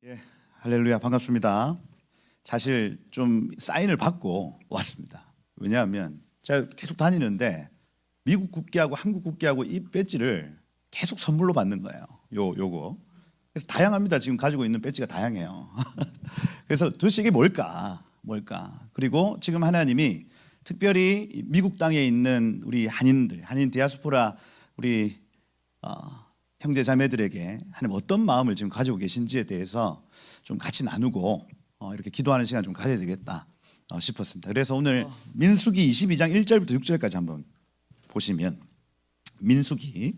예, 할렐루야, 반갑습니다. 사실 좀 사인을 받고 왔습니다. 왜냐하면 제가 계속 다니는데 미국 국기하고 한국 국기하고 이 배지를 계속 선물로 받는 거예요. 요거. 그래서 다양합니다. 지금 가지고 있는 배지가 다양해요. 그래서 도대체 이게 뭘까? 그리고 지금 하나님이 특별히 미국 땅에 있는 우리 한인들, 한인 디아스포라 우리 형제 자매들에게 하나님 어떤 마음을 지금 가지고 계신지에 대해서 좀 같이 나누고 이렇게 기도하는 시간 좀 가져야 되겠다 싶었습니다. 그래서 오늘 민수기 22장 1절부터 6절까지 한번 보시면, 민수기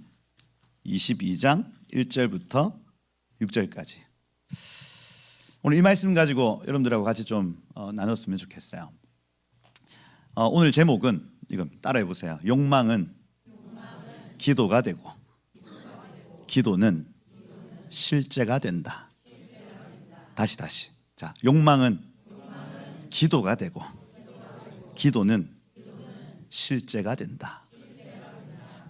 22장 1절부터 6절까지 오늘 이 말씀 가지고 여러분들하고 같이 좀 나눴으면 좋겠어요. 오늘 제목은 이거 따라해 보세요. 욕망은 기도가 되고 기도는 실제가 된다. 다시. 자, 욕망은 기도가 되고 기도는 실제가 된다.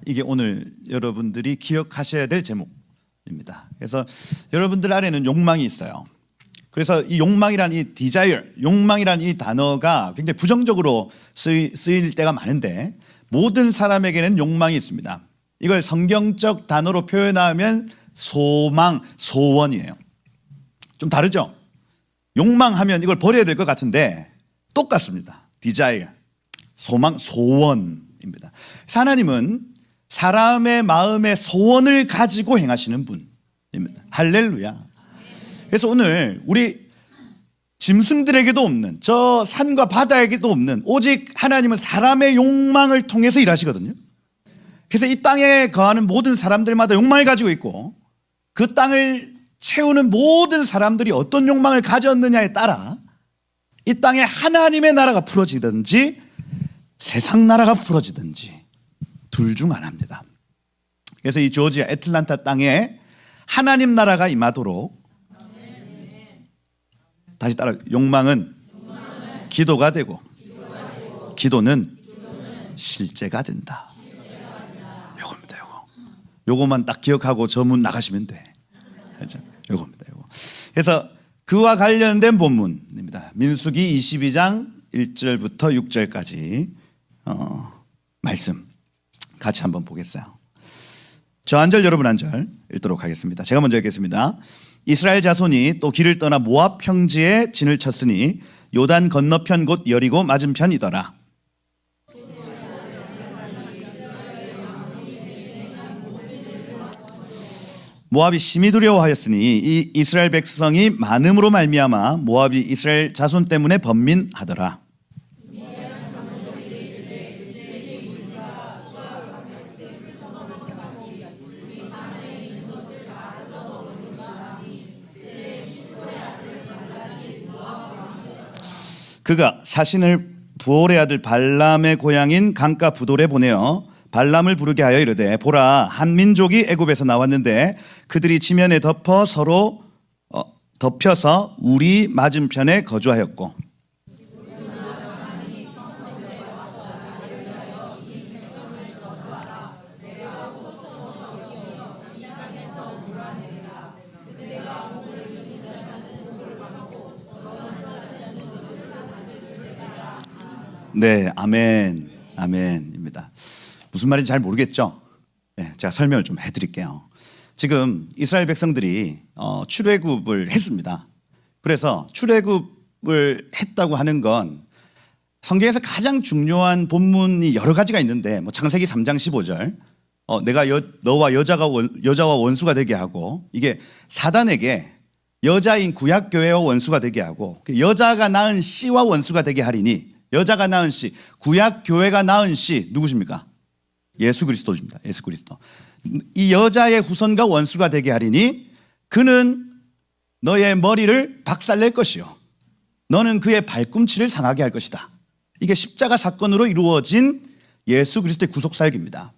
이게 오늘 여러분들이 기억하셔야 될 제목입니다. 그래서 여러분들 안에는 욕망이 있어요. 그래서 이 욕망이란 이 desire, 욕망이란 이 단어가 굉장히 부정적으로 쓰일 때가 많은데, 모든 사람에게는 욕망이 있습니다. 이걸 성경적 단어로 표현하면 소망, 소원이에요. 좀 다르죠? 욕망하면 이걸 버려야 될 것 같은데 똑같습니다. desire, 소망, 소원입니다. 하나님은 사람의 마음의 소원을 가지고 행하시는 분입니다. 할렐루야. 그래서 오늘 우리 짐승들에게도 없는, 저 산과 바다에게도 없는, 오직 하나님은 사람의 욕망을 통해서 일하시거든요. 그래서 이 땅에 거하는 모든 사람들마다 욕망을 가지고 있고, 그 땅을 채우는 모든 사람들이 어떤 욕망을 가졌느냐에 따라 이 땅에 하나님의 나라가 풀어지든지 세상 나라가 풀어지든지 둘 중 하나입니다. 그래서 이 조지아 애틀란타 땅에 하나님 나라가 임하도록, 다시 따라, 욕망은 기도가 되고 기도는 실제가 된다. 요겁니다. 요거만 딱 기억하고 저 문 나가시면 돼. 요겁니다. 그래서 그와 관련된 본문입니다. 민수기 22장 1절부터 6절까지 말씀 같이 한번 보겠어요. 저 한 절, 여러분 한 절 읽도록 하겠습니다. 제가 먼저 읽겠습니다. 이스라엘 자손이 또 길을 떠나 모압 평지에 진을 쳤으니 요단 건너편 곧 여리고 맞은편이더라. 모압이 심히 두려워하였으니 이 이스라엘 백성이 많음으로 말미암아 모압이 이스라엘 자손 때문에 번민하더라. 그가 사신을 부올의 아들 발람의 고향인 강가 부돌에 보내어 발람을 부르게 하여 이르되, 보라, 한 민족이 애굽에서 나왔는데 그들이 지면에 덮여서 우리 맞은편에 거주하였고, 네, 아멘입니다. 무슨 말인지 잘 모르겠죠? 네, 제가 설명을 좀 해드릴게요. 지금 이스라엘 백성들이 출애굽을 했습니다. 그래서 출애굽을 했다고 하는 건 성경에서 가장 중요한 본문이 여러 가지가 있는데, 뭐 창세기 3장 15절, 내가 너와 여자와 원수가 되게 하고, 이게 사단에게 여자인 구약교회와 원수가 되게 하고, 여자가 낳은 씨와 원수가 되게 하리니, 여자가 낳은 씨, 구약교회가 낳은 씨 누구십니까? 예수 그리스도입니다. 예수 그리스도. 이 여자의 후손과 원수가 되게 하리니 그는 너의 머리를 박살낼 것이요 너는 그의 발꿈치를 상하게 할 것이다. 이게 십자가 사건으로 이루어진 예수 그리스도의 구속사역입니다.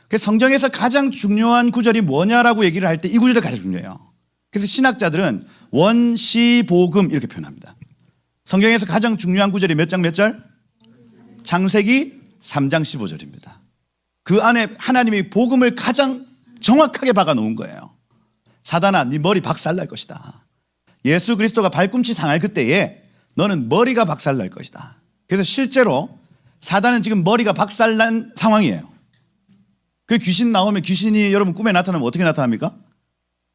그래서 성경에서 가장 중요한 구절이 뭐냐라고 얘기를 할 때 이 구절이 가장 중요해요. 그래서 신학자들은 원시복음 이렇게 표현합니다. 성경에서 가장 중요한 구절이 몇 장 몇 절? 창세기 3장 15절입니다. 그 안에 하나님이 복음을 가장 정확하게 박아놓은 거예요. 사단아, 네 머리 박살날 것이다. 예수 그리스도가 발꿈치 상할 그때에 너는 머리가 박살날 것이다. 그래서 실제로 사단은 지금 머리가 박살난 상황이에요. 그 귀신 나오면 귀신이 여러분 꿈에 나타나면 어떻게 나타납니까?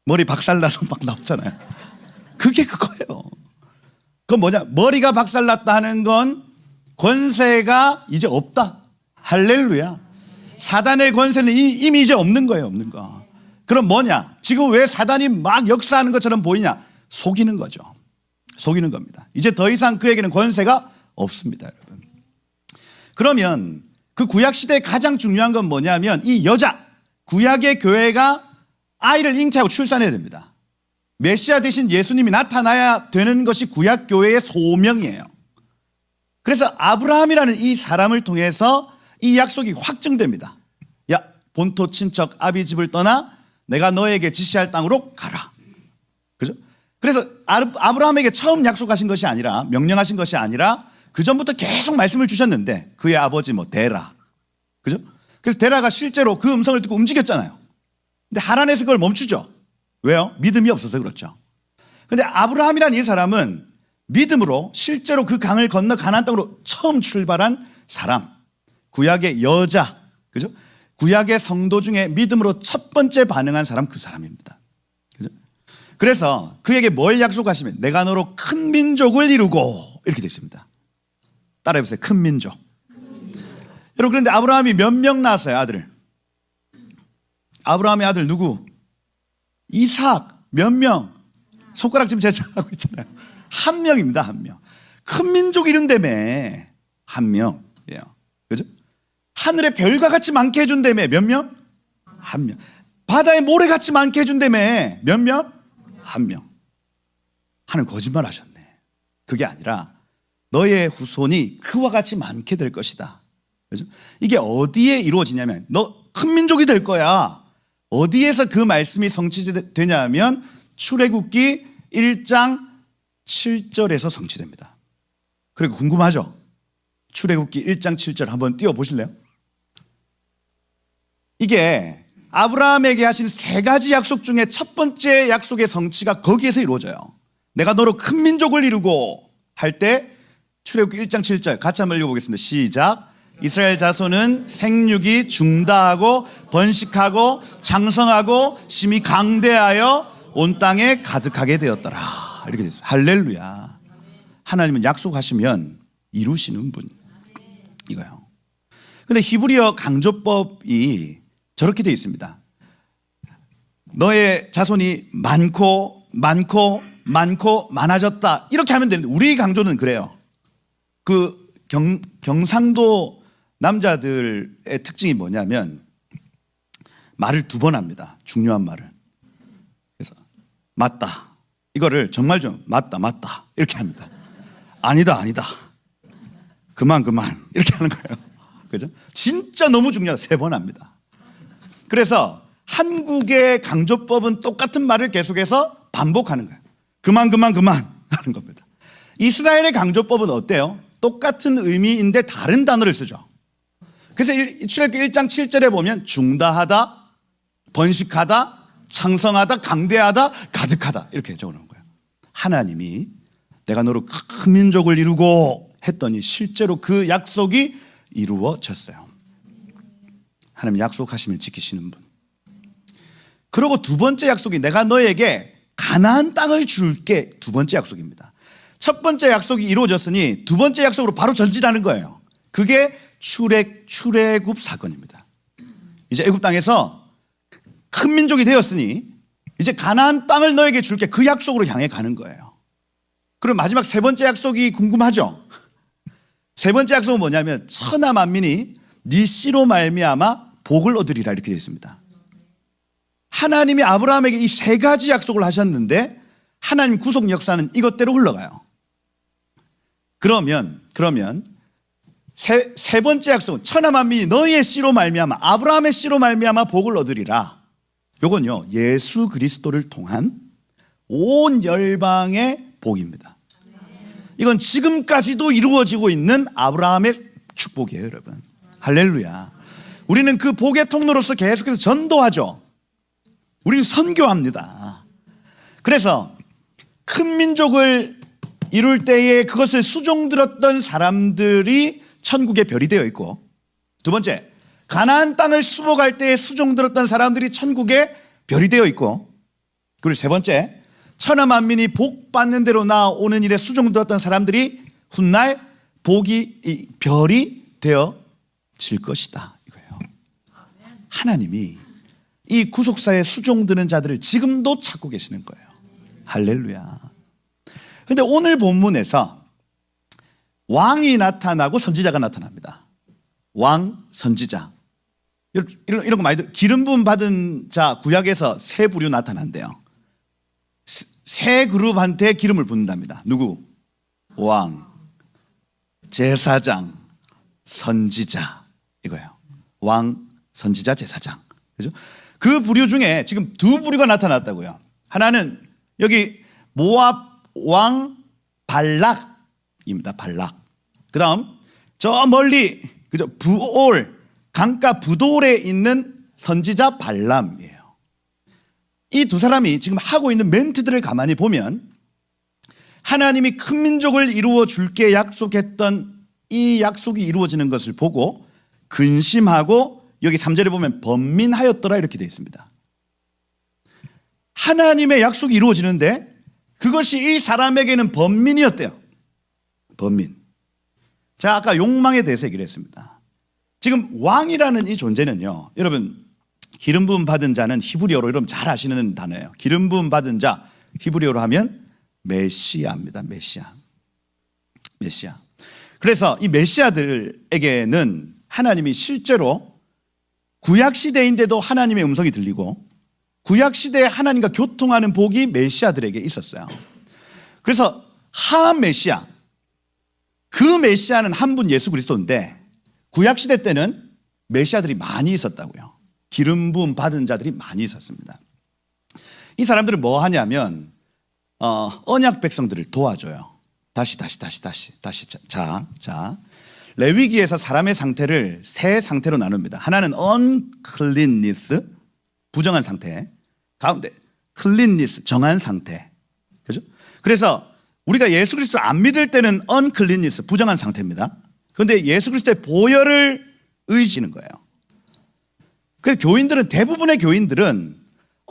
머리 박살나서 막 나오잖아요. 그게 그거예요. 그건 뭐냐? 머리가 박살났다 하는 건 권세가 이제 없다. 할렐루야. 사단의 권세는 이미 이제 없는 거예요. 없는 거. 그럼 뭐냐? 지금 왜 사단이 막 역사하는 것처럼 보이냐? 속이는 거죠. 속이는 겁니다. 이제 더 이상 그에게는 권세가 없습니다, 여러분. 그러면 그 구약 시대에 가장 중요한 건 뭐냐면 이 여자, 구약의 교회가 아이를 잉태하고 출산해야 됩니다. 메시아 대신 예수님이 나타나야 되는 것이 구약 교회의 소명이에요. 그래서 아브라함이라는 이 사람을 통해서 이 약속이 확증됩니다. 야, 본토 친척 아비 집을 떠나 내가 너에게 지시할 땅으로 가라. 그죠? 그래서 아브라함에게 처음 약속하신 것이 아니라, 명령하신 것이 아니라 그 전부터 계속 말씀을 주셨는데 그의 아버지 데라. 그죠? 그래서 데라가 실제로 그 음성을 듣고 움직였잖아요. 근데 하란에서 그걸 멈추죠. 왜요? 믿음이 없어서 그렇죠. 근데 아브라함이라는 이 사람은 믿음으로 실제로 그 강을 건너 가나안 땅으로 처음 출발한 사람. 구약의 여자. 그죠? 구약의 성도 중에 믿음으로 첫 번째 반응한 사람, 그 사람입니다. 그죠? 그래서 그에게 뭘 약속하시면 내가 너로 큰 민족을 이루고 이렇게 되어 있습니다. 따라해보세요. 큰 민족. 여러분, 그런데 아브라함이 몇 명 낳았어요, 아들을? 아브라함의 아들 누구? 이삭. 몇 명? 손가락 지금 제쳐하고 있잖아요. 한 명입니다, 한 명. 큰 민족 이룬다며. 한 명이에요. 그죠? 하늘의 별과 같이 많게 해준다며. 몇 명? 한 명. 바다의 모래같이 많게 해준다며. 몇 명? 한 명. 하는 거짓말 하셨네. 그게 아니라 너의 후손이 그와 같이 많게 될 것이다. 그죠? 이게 어디에 이루어지냐면 너 큰 민족이 될 거야. 어디에서 그 말씀이 성취되냐면 출애굽기 1장 7절에서 성취됩니다. 그리고 궁금하죠? 출애굽기 1장 7절 한번 띄워보실래요? 이게 아브라함에게 하신 세 가지 약속 중에 첫 번째 약속의 성취가 거기에서 이루어져요. 내가 너로 큰 민족을 이루고 할 때 출애굽기 1장 7절 같이 한번 읽어보겠습니다. 시작. 이스라엘 자손은 생육이 중다하고 번식하고 장성하고 심히 강대하여 온 땅에 가득하게 되었더라. 이렇게 됐어요. 할렐루야. 하나님은 약속하시면 이루시는 분 이거요. 근데 히브리어 강조법이 저렇게 되어 있습니다. 너의 자손이 많고 많아졌다 이렇게 하면 되는데 우리 강조는 그래요. 그 경상도 남자들의 특징이 뭐냐면 말을 두 번 합니다. 중요한 말을. 그래서 맞다. 이거를 정말 좀 맞다 이렇게 합니다. 아니다 그만 이렇게 하는 거예요. 그죠? 진짜 너무 중요하다. 세 번 합니다. 그래서 한국의 강조법은 똑같은 말을 계속해서 반복하는 거예요. 그만 하는 겁니다. 이스라엘의 강조법은 어때요? 똑같은 의미인데 다른 단어를 쓰죠. 그래서 출애굽기 1장 7절에 보면 중다하다, 번식하다, 창성하다, 강대하다, 가득하다 이렇게 적어놓은 거예요. 하나님이 내가 너로 큰 민족을 이루고 했더니 실제로 그 약속이 이루어졌어요. 하나님 약속하시면 지키시는 분. 그리고 두 번째 약속이 내가 너에게 가나안 땅을 줄게. 두 번째 약속입니다. 첫 번째 약속이 이루어졌으니 두 번째 약속으로 바로 전진하는 거예요. 그게 출애굽 사건입니다. 이제 애굽 땅에서 큰 민족이 되었으니 이제 가나안 땅을 너에게 줄게. 그 약속으로 향해 가는 거예요. 그럼 마지막 세 번째 약속이 궁금하죠? 세 번째 약속은 뭐냐면 천하 만민이 네 씨로 말미암아 복을 얻으리라 이렇게 되어 있습니다. 하나님이 아브라함에게 이 세 가지 약속을 하셨는데 하나님 구속 역사는 이것대로 흘러가요. 그러면 세 번째 약속은 천하 만민이 너희의 씨로 말미암아 아브라함의 씨로 말미암아 복을 얻으리라. 요건요 예수 그리스도를 통한 온 열방의 복입니다. 이건 지금까지도 이루어지고 있는 아브라함의 축복이에요, 여러분. 할렐루야. 우리는 그 복의 통로로서 계속해서 전도하죠. 우리는 선교합니다. 그래서 큰 민족을 이룰 때에 그것을 수종들었던 사람들이 천국의 별이 되어 있고, 두 번째, 가나안 땅을 수복할 때에 수종들었던 사람들이 천국의 별이 되어 있고, 그리고 세 번째, 천하 만민이 복 받는 대로 나오는 일에 수종들었던 사람들이 훗날 별이 되어질 것이다, 이거예요. 하나님이 이 구속사에 수종드는 자들을 지금도 찾고 계시는 거예요. 할렐루야. 근데 오늘 본문에서 왕이 나타나고 선지자가 나타납니다. 왕, 선지자. 이런 거 많이 들어요. 기름 부음 받은 자, 구약에서 세 부류 나타난대요. 세 그룹한테 기름을 붓는답니다. 누구? 왕, 제사장, 선지자, 이거예요. 왕, 선지자, 제사장. 그죠? 그 부류 중에 지금 두 부류가 나타났다고요. 하나는 여기 모압 왕 발락입니다. 발락. 그 다음 저 멀리 그죠? 부올 강가 부돌에 있는 선지자 발람이에요. 이 두 사람이 지금 하고 있는 멘트들을 가만히 보면 하나님이 큰 민족을 이루어 줄게 약속했던 이 약속이 이루어지는 것을 보고 근심하고, 여기 3절에 보면 번민하였더라 이렇게 되어 있습니다. 하나님의 약속이 이루어지는데 그것이 이 사람에게는 번민이었대요. 번민. 제가 아까 욕망에 대해서 얘기를 했습니다. 지금 왕이라는 이 존재는요, 여러분 기름 부음 받은 자는 히브리어로 여러분 잘 아시는 단어예요. 기름 부음 받은 자, 히브리어로 하면 메시아입니다. 메시아. 그래서 이 메시아들에게는 하나님이 실제로 구약 시대인데도 하나님의 음성이 들리고, 구약 시대에 하나님과 교통하는 복이 메시아들에게 있었어요. 그래서 하메시아, 그 메시아는 한 분 예수 그리스도인데 구약 시대 때는 메시아들이 많이 있었다고요. 기름 부음 받은 자들이 많이 있었습니다. 이 사람들은 뭐 하냐면 언약 백성들을 도와줘요. 다시. 자, 레위기에서 사람의 상태를 세 상태로 나눕니다. 하나는 uncleanness, 부정한 상태. 가운데 cleanness, 정한 상태. 그죠? 그래서 우리가 예수 그리스도를 안 믿을 때는 uncleanness, 부정한 상태입니다. 그런데 예수 그리스도의 보혈을 의지하는 거예요. 그래서 교인들은, 대부분의 교인들은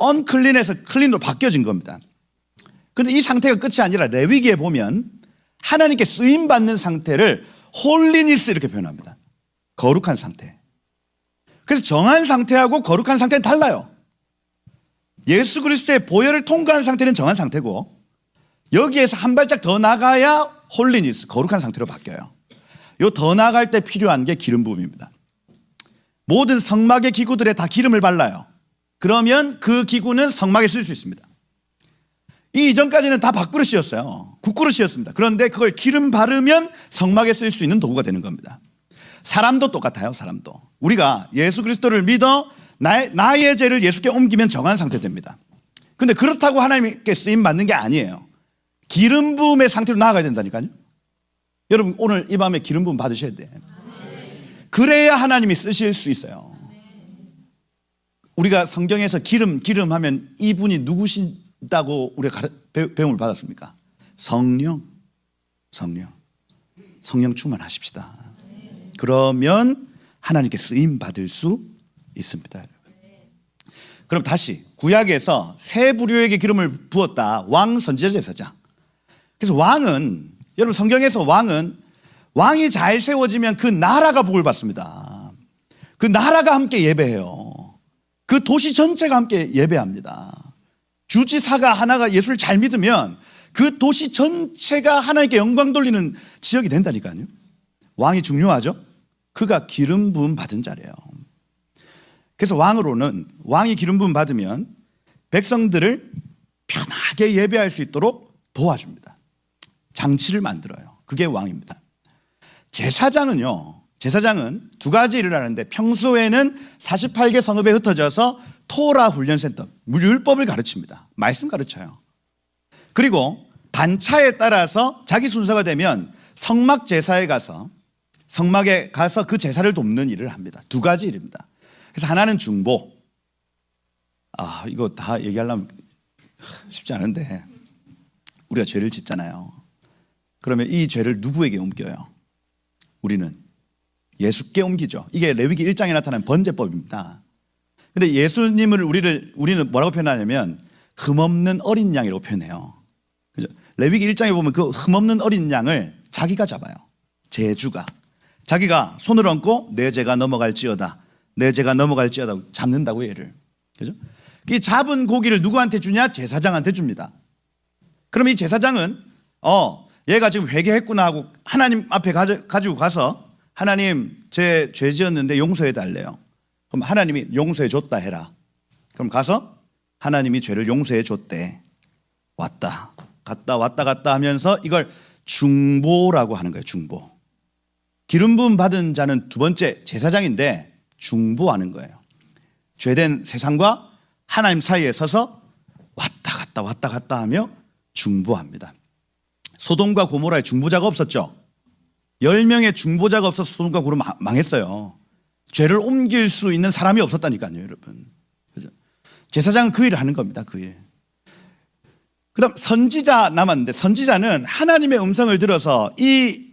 unclean에서 clean으로 바뀌어진 겁니다. 그런데 이 상태가 끝이 아니라 레위기에 보면 하나님께 쓰임받는 상태를 홀리니스 이렇게 표현합니다. 거룩한 상태. 그래서 정한 상태하고 거룩한 상태는 달라요. 예수 그리스도의 보혈을 통과한 상태는 정한 상태고, 여기에서 한 발짝 더 나가야 홀리니스, 거룩한 상태로 바뀌어요. 요 더 나갈 때 필요한 게 기름 부음입니다. 모든 성막의 기구들에 다 기름을 발라요. 그러면 그 기구는 성막에 쓸 수 있습니다. 이 이전까지는 다 밥그릇이었어요. 국그릇이었습니다. 그런데 그걸 기름 바르면 성막에 쓸 수 있는 도구가 되는 겁니다. 사람도 똑같아요. 사람도. 우리가 예수 그리스도를 믿어 나의 죄를 예수께 옮기면 정한 상태 됩니다. 근데 그렇다고 하나님께 쓰임 받는 게 아니에요. 기름 부음의 상태로 나아가야 된다니까요. 여러분 오늘 이 밤에 기름 부음 받으셔야 돼. 그래야 하나님이 쓰실 수 있어요. 우리가 성경에서 기름 하면 이분이 누구신다고 우리가 배움을 받았습니까? 성령 충만하십시다. 그러면 하나님께 쓰임 받을 수 있습니다. 그럼 다시 구약에서 세 부류에게 기름을 부었다. 왕, 선지자, 제사장. 그래서 왕은, 여러분 성경에서 왕이 잘 세워지면 그 나라가 복을 받습니다. 그 나라가 함께 예배해요. 그 도시 전체가 함께 예배합니다. 주지사가 하나가 예수를 잘 믿으면 그 도시 전체가 하나님께 영광 돌리는 지역이 된다니까요. 왕이 중요하죠. 그가 기름 부음 받은 자래요. 그래서 왕이 기름 부음 받으면 백성들을 편하게 예배할 수 있도록 도와줍니다. 장치를 만들어요. 그게 왕입니다. 제사장은 두 가지 일을 하는데, 평소에는 48개 성읍에 흩어져서 토라 훈련센터, 율법을 가르칩니다. 말씀 가르쳐요. 그리고 반차에 따라서 자기 순서가 되면 성막에 가서 그 제사를 돕는 일을 합니다. 두 가지 일입니다. 그래서 하나는 중보. 이거 다 얘기하려면 쉽지 않은데, 우리가 죄를 짓잖아요. 그러면 이 죄를 누구에게 옮겨요? 우리는 예수께 옮기죠. 이게 레위기 1장에 나타난 번제법입니다. 근데 예수님을 우리는 뭐라고 표현하냐면 흠없는 어린 양이라고 표현해요. 그죠? 레위기 1장에 보면 그 흠없는 어린 양을 자기가 잡아요. 제주가. 자기가 손을 얹고 내 죄가 넘어갈지어다. 내 죄가 넘어갈지어다. 잡는다고 얘를. 그죠? 이 잡은 고기를 누구한테 주냐? 제사장한테 줍니다. 그럼 이 제사장은 얘가 지금 회개했구나 하고 하나님 앞에 가지고 가서 하나님 제 죄 지었는데 용서해 달래요. 그럼 하나님이 용서해 줬다 해라. 그럼 가서 하나님이 죄를 용서해 줬대. 왔다 갔다 하면서 이걸 중보라고 하는 거예요. 중보. 기름 부음 받은 자는 두 번째 제사장인데 중보하는 거예요. 죄된 세상과 하나님 사이에 서서 왔다 갔다 하며 중보합니다. 소돔과 고모라에 중보자가 없었죠. 10명의 중보자가 없어서 소돔과 고모라 망했어요. 죄를 옮길 수 있는 사람이 없었다니까요, 여러분. 그죠? 제사장은 그 일을 하는 겁니다. 그 일. 그다음 선지자 남았는데, 선지자는 하나님의 음성을 들어서 이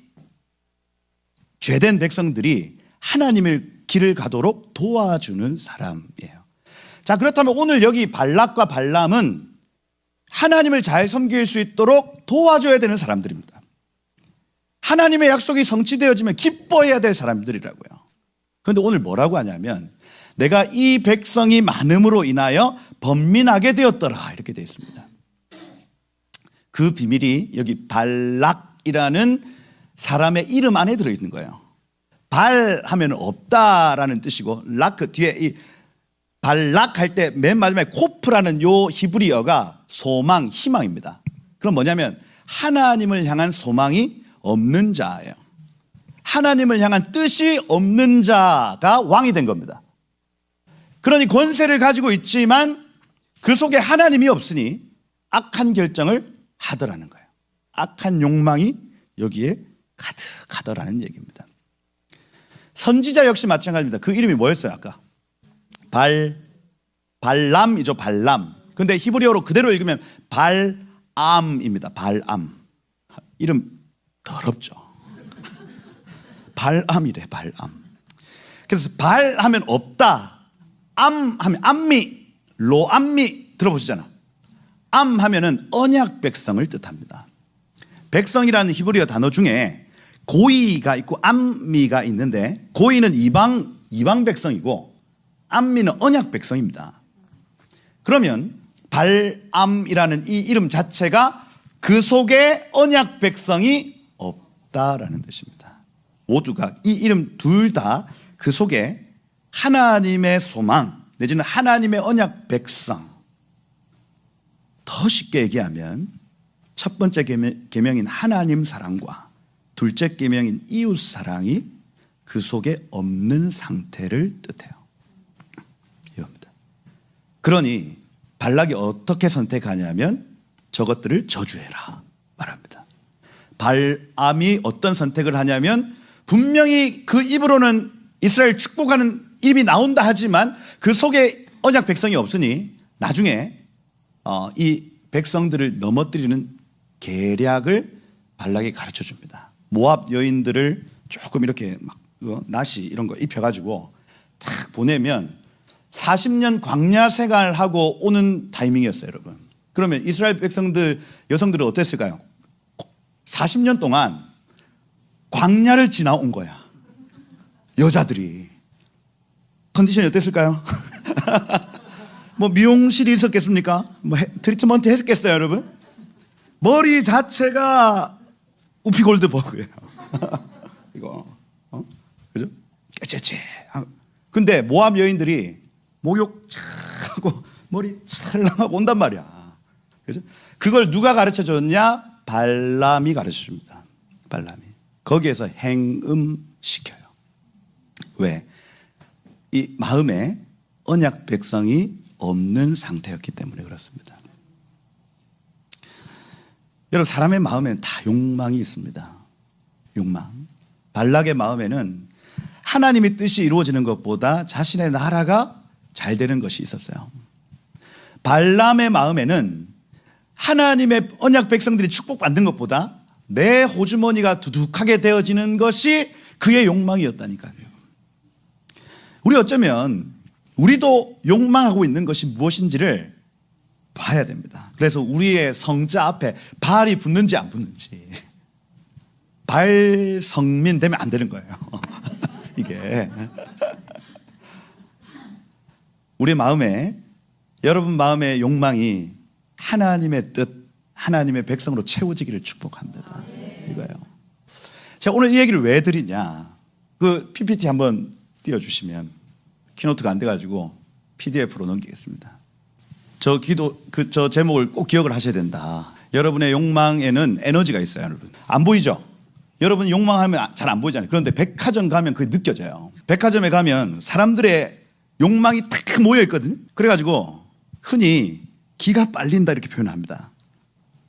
죄된 백성들이 하나님의 길을 가도록 도와주는 사람이에요. 자, 그렇다면 오늘 여기 발락과 발람은 하나님을 잘 섬길 수 있도록 도와줘야 되는 사람들입니다. 하나님의 약속이 성취되어지면 기뻐해야 될 사람들이라고요. 그런데 오늘 뭐라고 하냐면 내가 이 백성이 많음으로 인하여 번민하게 되었더라 이렇게 되어 있습니다. 그 비밀이 여기 발락이라는 사람의 이름 안에 들어있는 거예요. 발 하면 없다라는 뜻이고 락 그 뒤에 이 발락 할 때 맨 마지막에 코프라는 요 히브리어가 소망, 희망입니다. 그럼 뭐냐면 하나님을 향한 소망이 없는 자예요. 하나님을 향한 뜻이 없는 자가 왕이 된 겁니다. 그러니 권세를 가지고 있지만 그 속에 하나님이 없으니 악한 결정을 하더라는 거예요. 악한 욕망이 여기에 가득하더라는 얘기입니다. 선지자 역시 마찬가지입니다. 그 이름이 뭐였어요 아까? 발람이죠. 발람. 근데 히브리어로 그대로 읽으면 발암입니다. 발암. 이름 더럽죠. 발암이래. 발암. 그래서 발 하면 없다, 암 하면 암미, 로암미 들어보시잖아. 암 하면은 언약 백성을 뜻합니다. 백성이라는 히브리어 단어 중에 고이가 있고 암미가 있는데 고이는 이방 백성이고 암미는 언약 백성입니다. 그러면 발암이라는 이 이름 자체가 그 속에 언약 백성이 없다라는 뜻입니다. 모두가 이 이름 둘 다 그 속에 하나님의 소망 내지는 하나님의 언약 백성. 더 쉽게 얘기하면 첫 번째 계명인 하나님 사랑과 둘째 계명인 이웃 사랑이 그 속에 없는 상태를 뜻해요. 이겁니다. 그러니 발락이 어떻게 선택하냐면 저것들을 저주해라 말합니다. 발암이 어떤 선택을 하냐면 분명히 그 입으로는 이스라엘 축복하는 이름이 나온다 하지만 그 속에 언약 백성이 없으니 나중에 이 백성들을 넘어뜨리는 계략을 발락이 가르쳐 줍니다. 모압 여인들을 조금 이렇게 막 나시 이런 거 입혀가지고 탁 보내면 40년 광야 생활하고 오는 타이밍이었어요, 여러분. 그러면 이스라엘 백성들 여성들은 어땠을까요? 40년 동안 광야를 지나온 거야. 여자들이 컨디션이 어땠을까요? 뭐 미용실이 있었겠습니까? 뭐 트리트먼트 했겠어요, 여러분? 머리 자체가 우피골드버그예요. 이거 그죠? 깨째째. 근데 모압 여인들이 목욕 촥 하고 머리 찰랑하고 온단 말이야. 그죠? 그걸 누가 가르쳐 줬냐? 발람이 가르쳐 줍니다. 발람이. 거기에서 행음시켜요. 왜? 이 마음에 언약 백성이 없는 상태였기 때문에 그렇습니다. 여러분, 사람의 마음에는 다 욕망이 있습니다. 욕망. 발락의 마음에는 하나님의 뜻이 이루어지는 것보다 자신의 나라가 잘 되는 것이 있었어요. 발람의 마음에는 하나님의 언약 백성들이 축복받는 것보다 내 호주머니가 두둑하게 되어지는 것이 그의 욕망이었다니까요. 우리 어쩌면 우리도 욕망하고 있는 것이 무엇인지를 봐야 됩니다. 그래서 우리의 성자 앞에 발이 붙는지 안 붙는지, 발성민 되면 안 되는 거예요. 이게 우리 마음에, 여러분 마음의 욕망이 하나님의 뜻, 하나님의 백성으로 채워지기를 축복합니다. 이거예요. 제가 오늘 이 얘기를 왜 드리냐, 그 PPT 한번 띄워주시면, 키노트가 안 돼가지고 PDF로 넘기겠습니다. 저 제목을 꼭 기억을 하셔야 된다. 여러분의 욕망에는 에너지가 있어요, 여러분. 안 보이죠? 여러분 욕망하면 잘 안 보이잖아요. 그런데 백화점 가면 그게 느껴져요. 백화점에 가면 사람들의 욕망이 탁 모여 있거든요. 그래가지고 흔히 기가 빨린다 이렇게 표현합니다.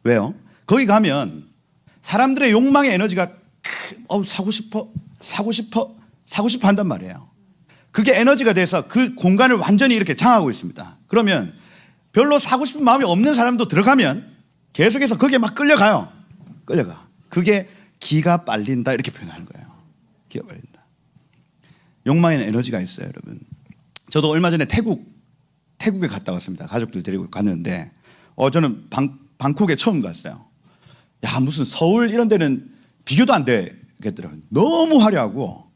왜요? 거기 가면 사람들의 욕망의 에너지가 사고 싶어 한단 말이에요. 그게 에너지가 돼서 그 공간을 완전히 이렇게 장악하고 있습니다. 그러면 별로 사고 싶은 마음이 없는 사람도 들어가면 계속해서 거기에 막 끌려가. 그게 기가 빨린다 이렇게 표현하는 거예요. 기가 빨린다. 욕망에는 에너지가 있어요, 여러분. 저도 얼마 전에 태국에 갔다 왔습니다. 가족들 데리고 갔는데 저는 방콕에 처음 갔어요. 야, 무슨 서울 이런 데는 비교도 안 되겠더라고요. 너무 화려하고,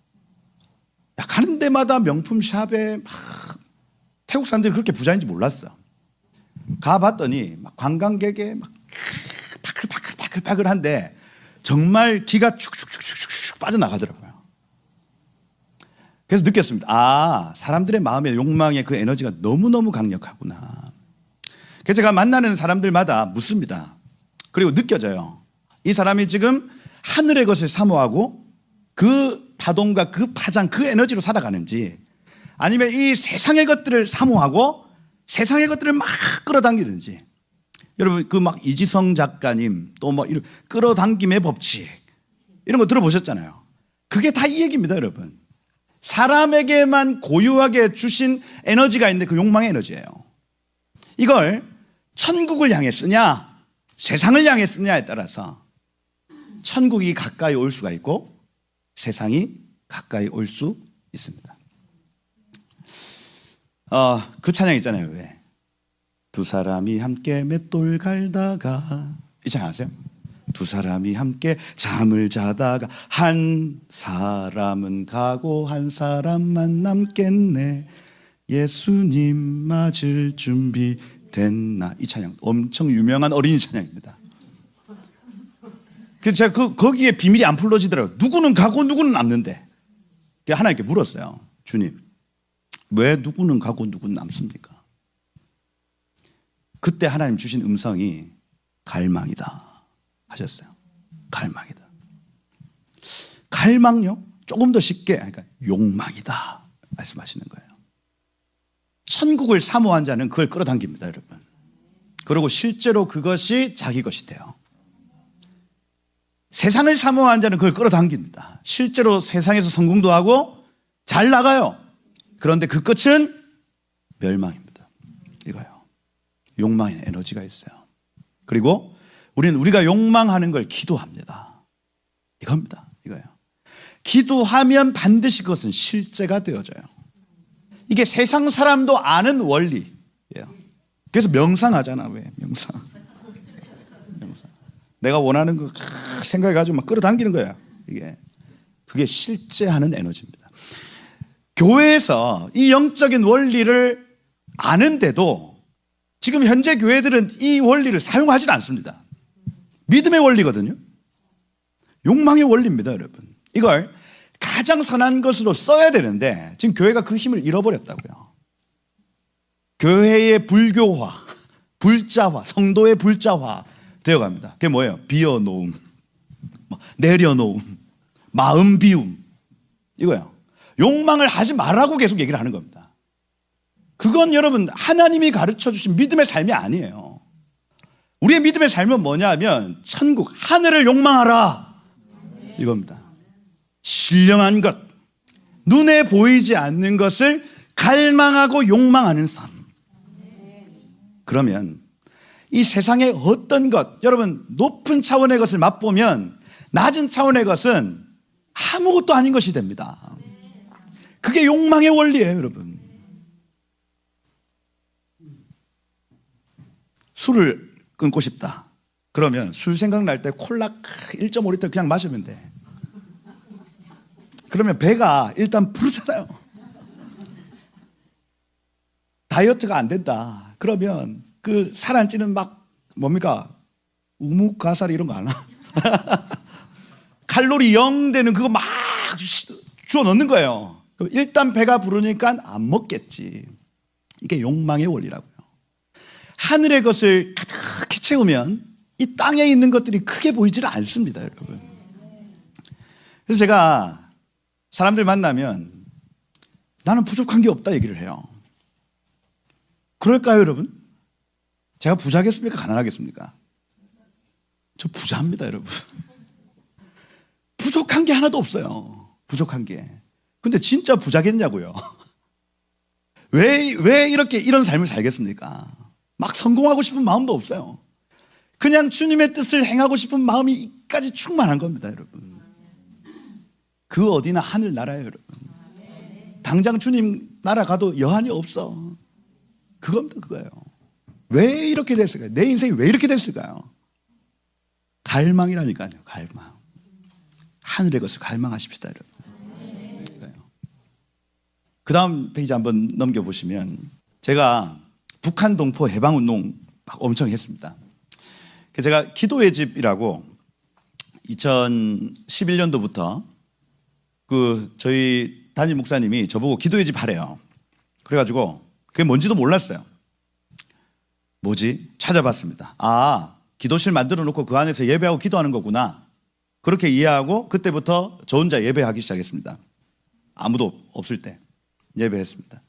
야, 가는 데마다 명품 샵에 막, 태국 사람들이 그렇게 부자인지 몰랐어. 가봤더니 막 관광객에 막 파클파클한데 정말 기가 축축축축축 빠져나가더라고요. 그래서 느꼈습니다. 아, 사람들의 마음의 욕망의 그 에너지가 너무너무 강력하구나. 그래서 제가 만나는 사람들마다 묻습니다. 그리고 느껴져요. 이 사람이 지금 하늘의 것을 사모하고 그 파동과 그 파장, 그 에너지로 살아가는지, 아니면 이 세상의 것들을 사모하고 세상의 것들을 막 끌어당기는지. 여러분 그 막 이지성 작가님 또 뭐 이런 끌어당김의 법칙 이런 거 들어보셨잖아요. 그게 다 이 얘기입니다, 여러분. 사람에게만 고유하게 주신 에너지가 있는데 그 욕망의 에너지예요. 이걸 천국을 향해 쓰냐 세상을 향해 쓰냐에 따라서 천국이 가까이 올 수가 있고 세상이 가까이 올 수 있습니다. 그 찬양 있잖아요. 왜? 두 사람이 함께 맷돌 갈다가, 이 찬양 아세요? 두 사람이 함께 잠을 자다가 한 사람은 가고 한 사람만 남겠네. 예수님 맞을 준비 됐나. 이 찬양 엄청 유명한 어린이 찬양입니다. 그래서 제가 거기에 비밀이 안 풀어지더라고요. 누구는 가고 누구는 남는데. 하나님께 물었어요. 주님, 왜 누구는 가고 누구는 남습니까? 그때 하나님 주신 음성이 갈망이다 하셨어요. 갈망이다. 갈망요? 조금 더 쉽게, 그러니까 욕망이다 말씀하시는 거예요. 천국을 사모한 자는 그걸 끌어당깁니다, 여러분. 그리고 실제로 그것이 자기 것이 돼요. 세상을 사모한 자는 그걸 끌어당깁니다. 실제로 세상에서 성공도 하고 잘 나가요. 그런데 그 끝은 멸망입니다. 이거요. 욕망에는 에너지가 있어요. 그리고 우리는 우리가 욕망하는 걸 기도합니다. 이겁니다. 이거예요. 기도하면 반드시 그것은 실제가 되어져요. 이게 세상 사람도 아는 원리예요. 그래서 명상하잖아. 왜? 명상. 내가 원하는 거 생각해가지고 막 끌어당기는 거야. 그게 실제 하는 에너지입니다. 교회에서 이 영적인 원리를 아는데도 지금 현재 교회들은 이 원리를 사용하지 않습니다. 믿음의 원리거든요. 욕망의 원리입니다, 여러분. 이걸 가장 선한 것으로 써야 되는데 지금 교회가 그 힘을 잃어버렸다고요. 교회의 불교화, 불자화, 성도의 불자화 되어갑니다. 그게 뭐예요? 비워놓음, 내려놓음, 마음 비움, 이거예요. 욕망을 하지 말라고 계속 얘기를 하는 겁니다. 그건 여러분 하나님이 가르쳐 주신 믿음의 삶이 아니에요. 우리의 믿음의 삶은 뭐냐 하면 천국, 하늘을 욕망하라 이겁니다. 신령한 것, 눈에 보이지 않는 것을 갈망하고 욕망하는 삶. 그러면 이 세상의 어떤 것, 여러분 높은 차원의 것을 맛보면 낮은 차원의 것은 아무것도 아닌 것이 됩니다. 그게 욕망의 원리예요, 여러분. 술을 끊고 싶다. 그러면 술 생각날 때 콜라 1.5리터 그냥 마시면 돼. 그러면 배가 일단 부르잖아요. 다이어트가 안 된다. 그러면 그 살 안 찌는 막 뭡니까? 우묵가살 이런 거 아나? 칼로리 0 되는 그거 막 주워 넣는 거예요. 일단 배가 부르니까 안 먹겠지. 이게 욕망의 원리라고요. 하늘의 것을 가득히 채우면 이 땅에 있는 것들이 크게 보이질 않습니다, 여러분. 그래서 제가 사람들 만나면 나는 부족한 게 없다 얘기를 해요. 그럴까요, 여러분? 제가 부자겠습니까? 가난하겠습니까? 저 부자입니다, 여러분. 부족한 게 하나도 없어요. 부족한 게. 근데 진짜 부자겠냐고요. 왜 이렇게 이런 삶을 살겠습니까? 막 성공하고 싶은 마음도 없어요. 그냥 주님의 뜻을 행하고 싶은 마음이 이까지 충만한 겁니다, 여러분. 그 어디나 하늘나라예요, 여러분. 당장 주님 나라 가도 여한이 없어. 그겁니다, 그거예요. 왜 이렇게 됐을까요? 내 인생이 왜 이렇게 됐을까요? 갈망이라니까요, 갈망. 하늘의 것을 갈망하십시다, 여러분. 그 다음 페이지 한번 넘겨보시면 제가 북한 동포 해방운동 막 엄청 했습니다. 제가 기도의 집이라고 2011년도부터 그 저희 담임 목사님이 저보고 기도의 집 하래요. 그래가지고 그게 뭔지도 몰랐어요. 뭐지? 찾아봤습니다. 아, 기도실 만들어 놓고 그 안에서 예배하고 기도하는 거구나. 그렇게 이해하고 그때부터 저 혼자 예배하기 시작했습니다. 아무도 없을 때 예배했습니다.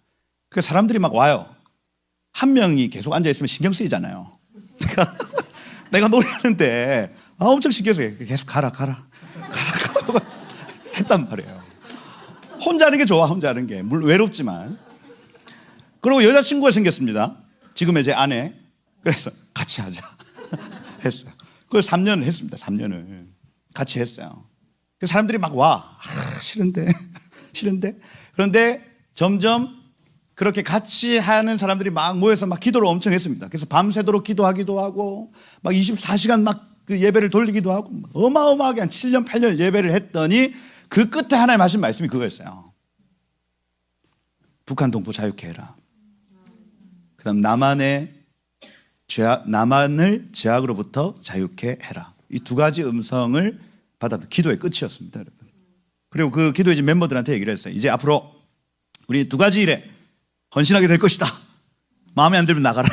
그 사람들이 막 와요. 한 명이 계속 앉아있으면 신경 쓰이잖아요. 내가 노래하는데 엄청 신경 쓰여요. 계속 가라 했단 말이에요. 혼자 하는 게 좋아, 혼자 하는 게. 물론 외롭지만. 그리고 여자친구가 생겼습니다. 지금의 제 아내. 그래서 같이 하자 했어요. 그걸 3년을 했습니다. 3년을 같이 했어요. 사람들이 막 와. 싫은데. 그런데 점점 그렇게 같이 하는 사람들이 막 모여서 막 기도를 엄청 했습니다. 그래서 밤새도록 기도하기도 하고 막 24시간 막 그 예배를 돌리기도 하고 어마어마하게 한 7년 8년 예배를 했더니 그 끝에 하나님 하신 말씀이 그거였어요. 북한 동포 자유케 해라. 그 다음 남한을 제약으로부터 자유케 해라. 이 두 가지 음성을 받았던 기도의 끝이었습니다, 여러분. 그리고 그 기도의 집 멤버들한테 얘기를 했어요. 이제 앞으로 우리 두 가지 일에 헌신하게 될 것이다. 마음에 안 들면 나가라.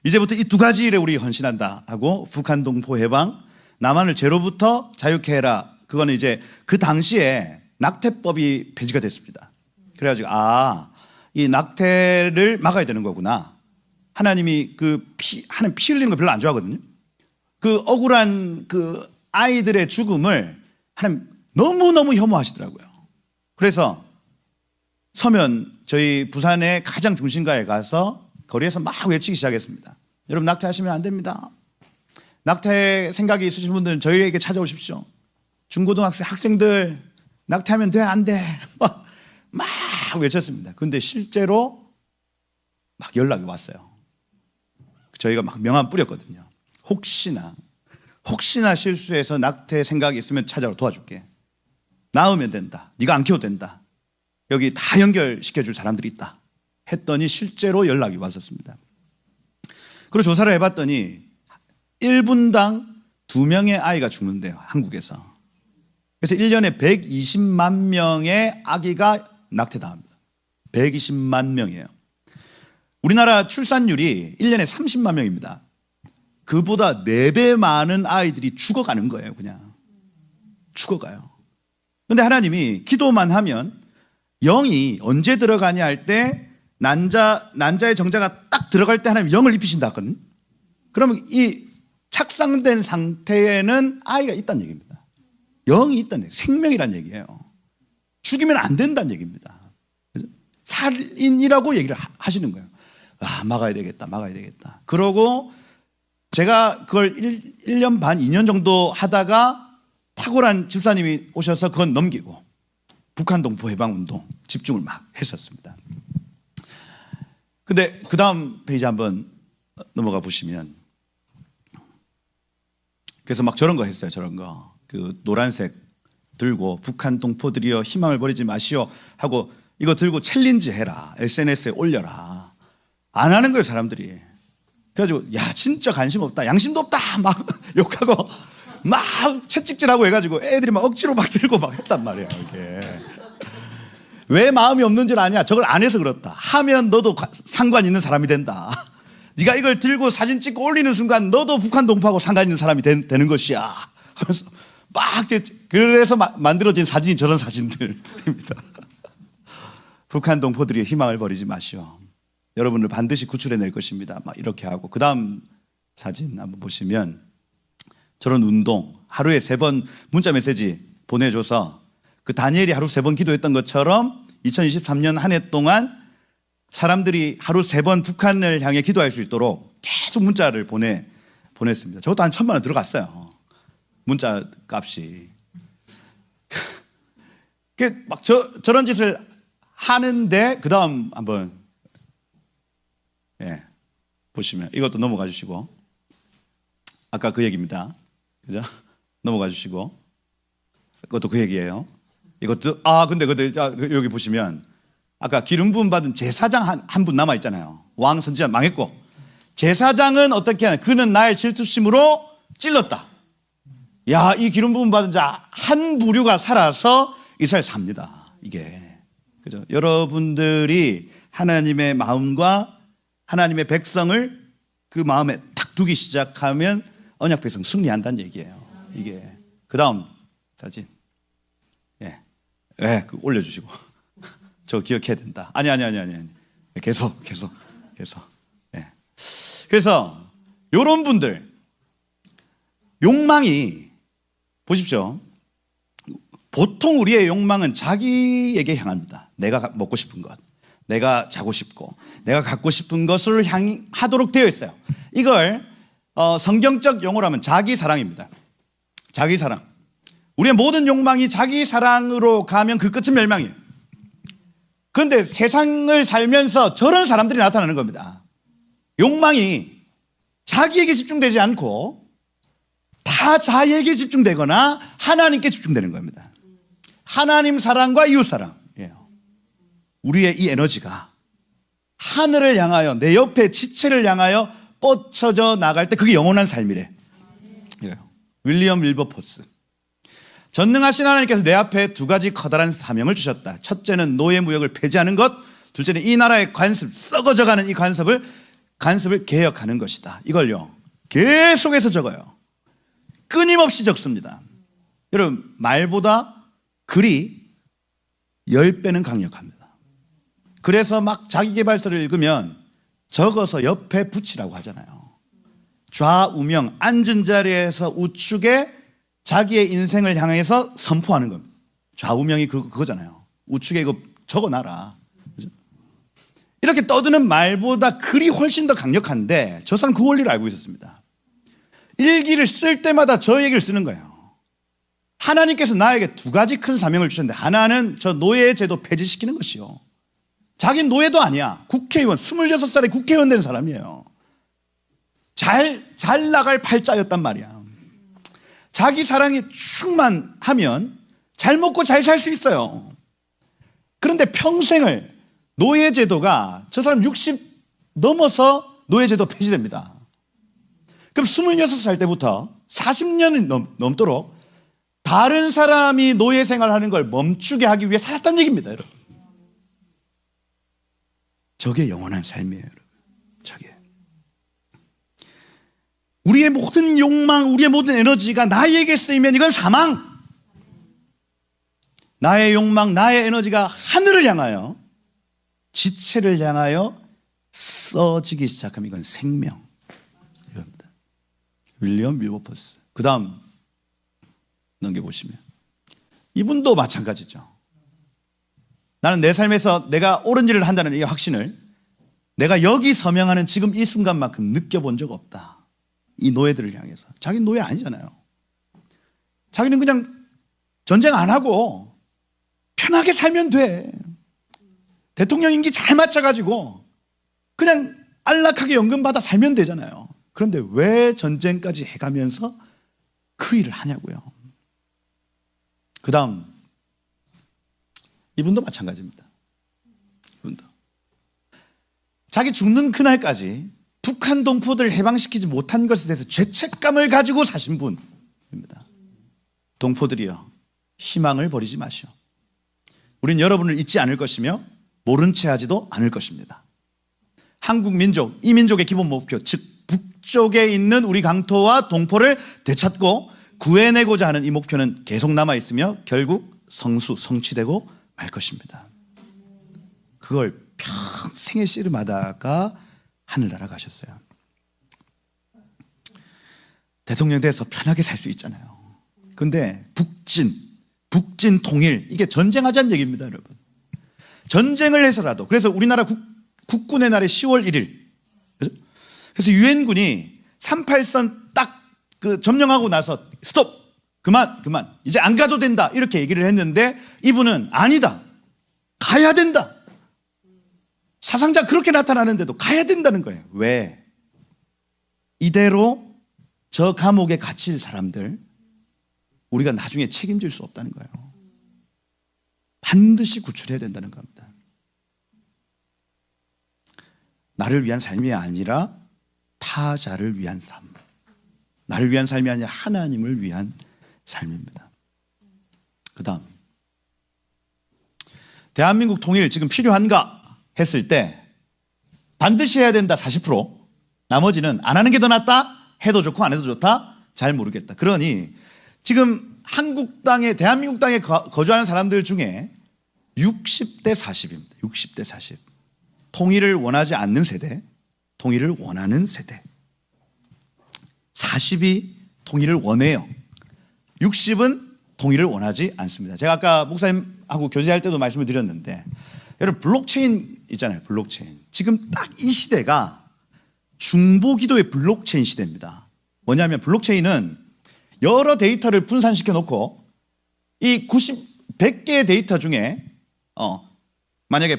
이제부터 이 두 가지 일에 우리 헌신한다 하고 북한 동포 해방, 남한을 죄로부터 자유케 해라. 그거는 이제 그 당시에 낙태법이 폐지가 됐습니다. 그래가지고 이 낙태를 막아야 되는 거구나. 하나님이 하나님 피 흘리는 거 별로 안 좋아하거든요. 그 억울한 그 아이들의 죽음을 하나님 너무너무 혐오하시더라고요. 그래서 서면 저희 부산의 가장 중심가에 가서 거리에서 막 외치기 시작했습니다. 여러분 낙태하시면 안 됩니다. 낙태 생각이 있으신 분들은 저희에게 찾아오십시오. 중고등학생 학생들 낙태하면 돼, 안 돼? 막 외쳤습니다. 근데 실제로 막 연락이 왔어요. 저희가 막 명함 뿌렸거든요. 혹시나 실수해서 낙태 생각이 있으면 찾아와 도와줄게. 낳으면 된다. 네가 안 키워도 된다. 여기 다 연결시켜줄 사람들이 있다. 했더니 실제로 연락이 왔었습니다. 그리고 조사를 해봤더니 1분당 2명의 아이가 죽는데요, 한국에서. 그래서 1년에 120만 명의 아기가 낙태당합니다. 120만 명이에요. 우리나라 출산율이 1년에 30만 명입니다. 그보다 4배 많은 아이들이 죽어가는 거예요, 그냥. 죽어가요. 그런데 하나님이 기도만 하면 영이 언제 들어가냐 할 때 난자의 정자가 딱 들어갈 때 하나님 영을 입히신다 하거든요. 그러면 이 착상된 상태에는 아이가 있다는 얘기입니다. 영이 있다는 얘기예요. 생명이라는 얘기예요. 죽이면 안 된다는 얘기입니다. 살인이라고 얘기를 하시는 거예요. 막아야 되겠다. 그러고 제가 그걸 1년 반, 2년 정도 하다가 탁월한 집사님이 오셔서 그건 넘기고 북한 동포 해방 운동 집중을 막 했었습니다. 근데 그 다음 페이지 한번 넘어가 보시면, 그래서 막 저런 거 했어요. 저런 거. 그 노란색 들고 북한 동포들이여 희망을 버리지 마시오 하고 이거 들고 챌린지 해라. SNS에 올려라. 안 하는 거예요, 사람들이. 그래가지고 야 진짜 관심 없다, 양심도 없다 막 욕하고 막 채찍질하고 해가지고 애들이 막 억지로 막 들고 막 했단 말이에요. 이게 왜 마음이 없는 줄 아냐? 저걸 안 해서 그렇다. 하면 너도 상관 있는 사람이 된다. 네가 이걸 들고 사진 찍고 올리는 순간 너도 북한 동포하고 상관 있는 사람이 되는 것이야 하면서 막 그래서 만들어진 사진이 저런 사진들입니다. 북한 동포들이 희망을 버리지 마시오. 여러분을 반드시 구출해낼 것입니다. 막 이렇게 하고, 그 다음 사진 한번 보시면 저런 운동, 하루에 3번 문자 메시지 보내줘서 그 다니엘이 하루 3번 기도했던 것처럼 2023년 한 해 동안 사람들이 하루 3번 북한을 향해 기도할 수 있도록 계속 문자를 보냈습니다. 저것도 한 1,000만 원 들어갔어요. 문자 값이. 막 저런 짓을 하는데, 그 다음 한번 보시면 이것도 넘어가 주시고, 아까 그 얘기입니다. 그죠? 넘어가 주시고, 그것도 그 얘기예요. 이것도 근데 여기 보시면 아까 기름 부음 받은 제사장 한 분 남아 있잖아요. 왕 선지자 망했고, 제사장은 어떻게 하냐? 그는 나의 질투심으로 찔렀다. 야, 이 기름 부음 받은 자 한 부류가 살아서 이스라엘 삽니다. 이게 그죠? 여러분들이 하나님의 마음과 하나님의 백성을 그 마음에 딱 두기 시작하면 언약 백성 승리한다는 얘기예요. 이게 그 다음 사진, 그 올려주시고. 저 기억해야 된다. 아니. 계속. 그래서 요런 분들 욕망이, 보십시오. 보통 우리의 욕망은 자기에게 향합니다. 내가 먹고 싶은 것, 내가 자고 싶고, 내가 갖고 싶은 것을 향하도록 되어 있어요. 이걸 성경적 용어로 하면 자기 사랑입니다. 자기 사랑. 우리의 모든 욕망이 자기 사랑으로 가면 그 끝은 멸망이에요. 그런데 세상을 살면서 저런 사람들이 나타나는 겁니다. 욕망이 자기에게 집중되지 않고 다 자에게 집중되거나 하나님께 집중되는 겁니다. 하나님 사랑과 이웃 사랑이에요. 우리의 이 에너지가 하늘을 향하여, 내 옆에 지체를 향하여 뻗쳐져 나갈 때 그게 영원한 삶이래. 윌리엄 윌버포스. 전능하신 하나님께서 내 앞에 2가지 커다란 사명을 주셨다. 첫째는 노예 무역을 폐지하는 것, 둘째는 이 나라의 관습, 썩어져가는 이 관습을 개혁하는 것이다. 이걸요 계속해서 적어요. 끊임없이 적습니다. 여러분, 말보다 글이 10배는 강력합니다. 그래서 막 자기계발서를 읽으면 적어서 옆에 붙이라고 하잖아요. 좌우명, 앉은 자리에서 우측에 자기의 인생을 향해서 선포하는 겁니다. 좌우명이 그거잖아요. 우측에 이거 적어놔라. 그죠? 이렇게 떠드는 말보다 글이 훨씬 더 강력한데 저 사람 그 원리를 알고 있었습니다. 일기를 쓸 때마다 저 얘기를 쓰는 거예요. 하나님께서 나에게 2가지 큰 사명을 주셨는데, 하나는 저 노예 제도 폐지시키는 것이요. 자기는 노예도 아니야. 국회의원, 26살에 국회의원 된 사람이에요. 잘 나갈 팔자였단 말이야. 자기 사랑이 충만하면 잘 먹고 잘 살 수 있어요. 그런데 평생을 노예제도가, 저 사람 60 넘어서 노예제도 폐지됩니다. 그럼 26살 때부터 40년이 넘도록 다른 사람이 노예 생활하는 걸 멈추게 하기 위해 살았다는 얘기입니다, 여러분. 저게 영원한 삶이에요, 여러분. 저게. 우리의 모든 욕망, 우리의 모든 에너지가 나에게 쓰이면 이건 사망. 나의 욕망, 나의 에너지가 하늘을 향하여, 지체를 향하여 써지기 시작하면 이건 생명. 이겁니다. 윌리엄 윌버포스. 그 다음 넘겨보시면 이분도 마찬가지죠. 나는 내 삶에서 내가 옳은 일을 한다는 이 확신을 내가 여기 서명하는 지금 이 순간만큼 느껴본 적 없다. 이 노예들을 향해서. 자기는 노예 아니잖아요. 자기는 그냥 전쟁 안 하고 편하게 살면 돼. 대통령 임기 잘 맞춰가지고 그냥 안락하게 연금 받아 살면 되잖아요. 그런데 왜 전쟁까지 해가면서 그 일을 하냐고요. 그 다음 이분도 마찬가지입니다. 이분도 자기 죽는 그날까지 북한 동포들을 해방시키지 못한 것에 대해서 죄책감을 가지고 사신 분입니다. 동포들이여, 희망을 버리지 마시오. 우린 여러분을 잊지 않을 것이며 모른 채 하지도 않을 것입니다. 한국 민족, 이 민족의 기본 목표, 즉 북쪽에 있는 우리 강토와 동포를 되찾고 구해내고자 하는 이 목표는 계속 남아있으며 결국 성취되고 말 것입니다. 그걸 평생에 씨름하다가 하늘나라 가셨어요. 대통령 돼서 편하게 살 수 있잖아요. 근데 북진 통일, 이게 전쟁하자는 얘기입니다, 여러분. 전쟁을 해서라도. 그래서 우리나라 국군의 날이 10월 1일. 그래서 유엔군이 38선 딱 그 점령하고 나서 스톱, 그만 이제 안 가도 된다 이렇게 얘기를 했는데 이분은 아니다, 가야 된다. 사상자 그렇게 나타나는데도 가야 된다는 거예요. 왜? 이대로 저 감옥에 갇힐 사람들 우리가 나중에 책임질 수 없다는 거예요. 반드시 구출해야 된다는 겁니다. 나를 위한 삶이 아니라 타자를 위한 삶. 나를 위한 삶이 아니라 하나님을 위한 삶입니다. 그 다음, 대한민국 통일 지금 필요한가 했을 때 반드시 해야 된다 40%, 나머지는 안 하는 게 더 낫다, 해도 좋고 안 해도 좋다, 잘 모르겠다. 그러니 지금 한국 땅에, 대한민국 땅에 거주하는 사람들 중에 60대 40입니다. 60대 40. 통일을 원하지 않는 세대, 통일을 원하는 세대. 40이 통일을 원해요. 60은 통일을 원하지 않습니다. 제가 아까 목사님하고 교제할 때도 말씀을 드렸는데, 여러분 블록체인 있잖아요. 블록체인. 지금 딱 이 시대가 중보기도의 블록체인 시대입니다. 뭐냐면 블록체인은 여러 데이터를 분산시켜 놓고 이 100개의 데이터 중에 만약에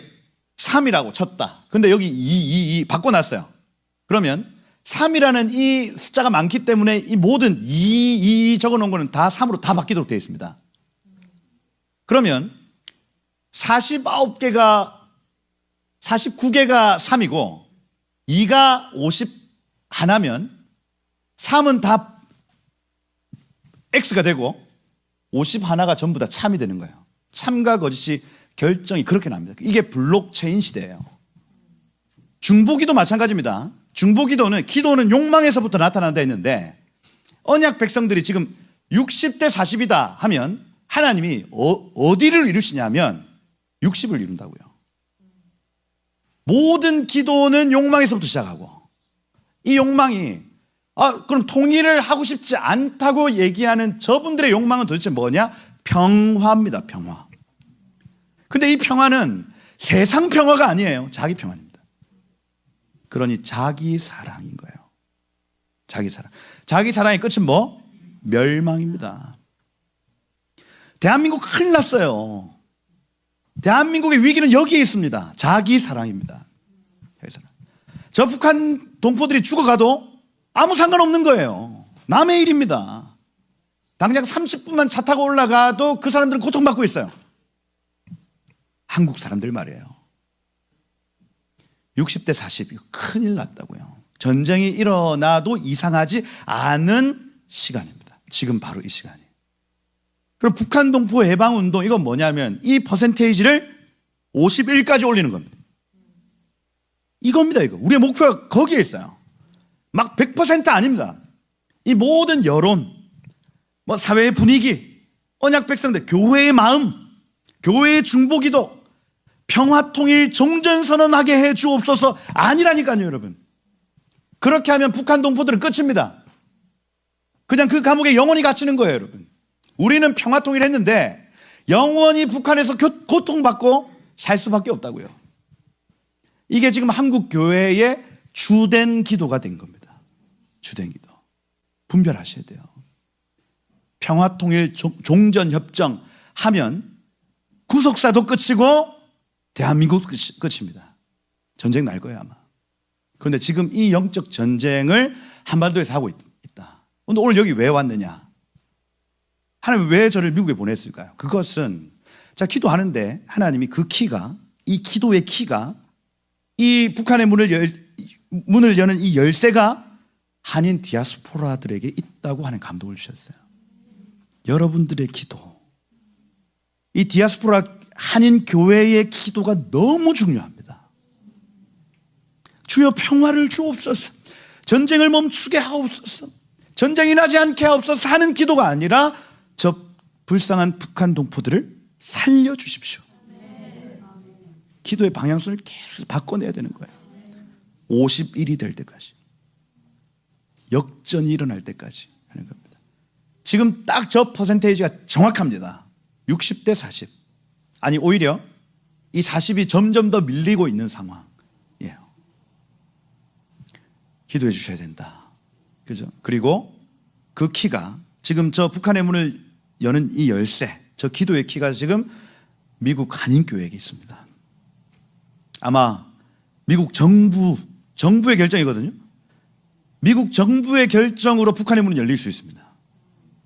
3이라고 쳤다. 근데 여기 2 바꿔놨어요. 그러면 3이라는 이 숫자가 많기 때문에 이 모든 2 적어놓은 거는 다 3으로 다 바뀌도록 되어 있습니다. 그러면 49개가 3이고 2가 51면 3은 다 X가 되고 51가 전부 다 참이 되는 거예요. 참과 거짓이 결정이 그렇게 납니다. 이게 블록체인 시대예요. 중보기도 마찬가지입니다. 중보기도는, 기도는 욕망에서부터 나타난다 했는데 언약 백성들이 지금 60대 40이다 하면 하나님이 어디를 이루시냐면 60을 이룬다고요. 모든 기도는 욕망에서부터 시작하고, 이 욕망이 그럼 통일을 하고 싶지 않다고 얘기하는 저분들의 욕망은 도대체 뭐냐? 평화입니다. 평화. 근데 이 평화는 세상 평화가 아니에요. 자기 평화입니다. 그러니 자기 사랑인 거예요. 자기 사랑. 자기 사랑의 끝은 뭐? 멸망입니다. 대한민국 큰일 났어요. 대한민국의 위기는 여기에 있습니다. 자기 사랑입니다. 자기 사랑. 저 북한 동포들이 죽어가도 아무 상관없는 거예요. 남의 일입니다. 당장 30분만 차 타고 올라가도 그 사람들은 고통받고 있어요. 한국 사람들 말이에요. 60대 40, 이거 큰일 났다고요. 전쟁이 일어나도 이상하지 않은 시간입니다. 지금 바로 이 시간이. 그리고 북한 동포 해방운동, 이건 뭐냐면 이 퍼센테이지를 51까지 올리는 겁니다. 이겁니다, 이거. 우리의 목표가 거기에 있어요. 막 100% 아닙니다. 이 모든 여론, 뭐 사회의 분위기, 언약 백성들, 교회의 마음, 교회의 중보기도, 평화통일 종전선언하게 해 주옵소서 아니라니까요, 여러분. 그렇게 하면 북한 동포들은 끝입니다. 그냥 그 감옥에 영원히 갇히는 거예요, 여러분. 우리는 평화통일 했는데 영원히 북한에서 고통받고 살 수밖에 없다고요. 이게 지금 한국 교회의 주된 기도가 된 겁니다. 주된 기도. 분별하셔야 돼요. 평화통일 종전협정 하면 구속사도 끝이고 대한민국 끝입니다. 전쟁 날 거예요 아마. 그런데 지금 이 영적 전쟁을 한반도에서 하고 있다. 오늘 여기 왜 왔느냐? 하나님 왜 저를 미국에 보냈을까요? 그것은 자 기도하는데 하나님이 그 키가, 이 기도의 키가, 이 북한의 문을 여는 이 열쇠가 한인 디아스포라들에게 있다고 하는 감동을 주셨어요. 여러분들의 기도, 이 디아스포라 한인 교회의 기도가 너무 중요합니다. 주여 평화를 주옵소서, 전쟁을 멈추게 하옵소서, 전쟁이 나지 않게 하옵소서 하는 기도가 아니라 저 불쌍한 북한 동포들을 살려주십시오. 기도의 방향성을 계속 바꿔내야 되는 거예요. 50일이 될 때까지, 역전이 일어날 때까지 하는 겁니다. 지금 딱 저 퍼센테이지가 정확합니다. 60대 40. 아니 오히려 이 40이 점점 더 밀리고 있는 상황이에요. 기도해 주셔야 된다. 그죠? 그리고 그 키가 지금 저 북한의 문을 여는 이 열쇠, 저 기도의 키가 지금 미국 한인교회에게 있습니다. 아마 미국 정부의 결정이거든요. 미국 정부의 결정으로 북한의 문은 열릴 수 있습니다.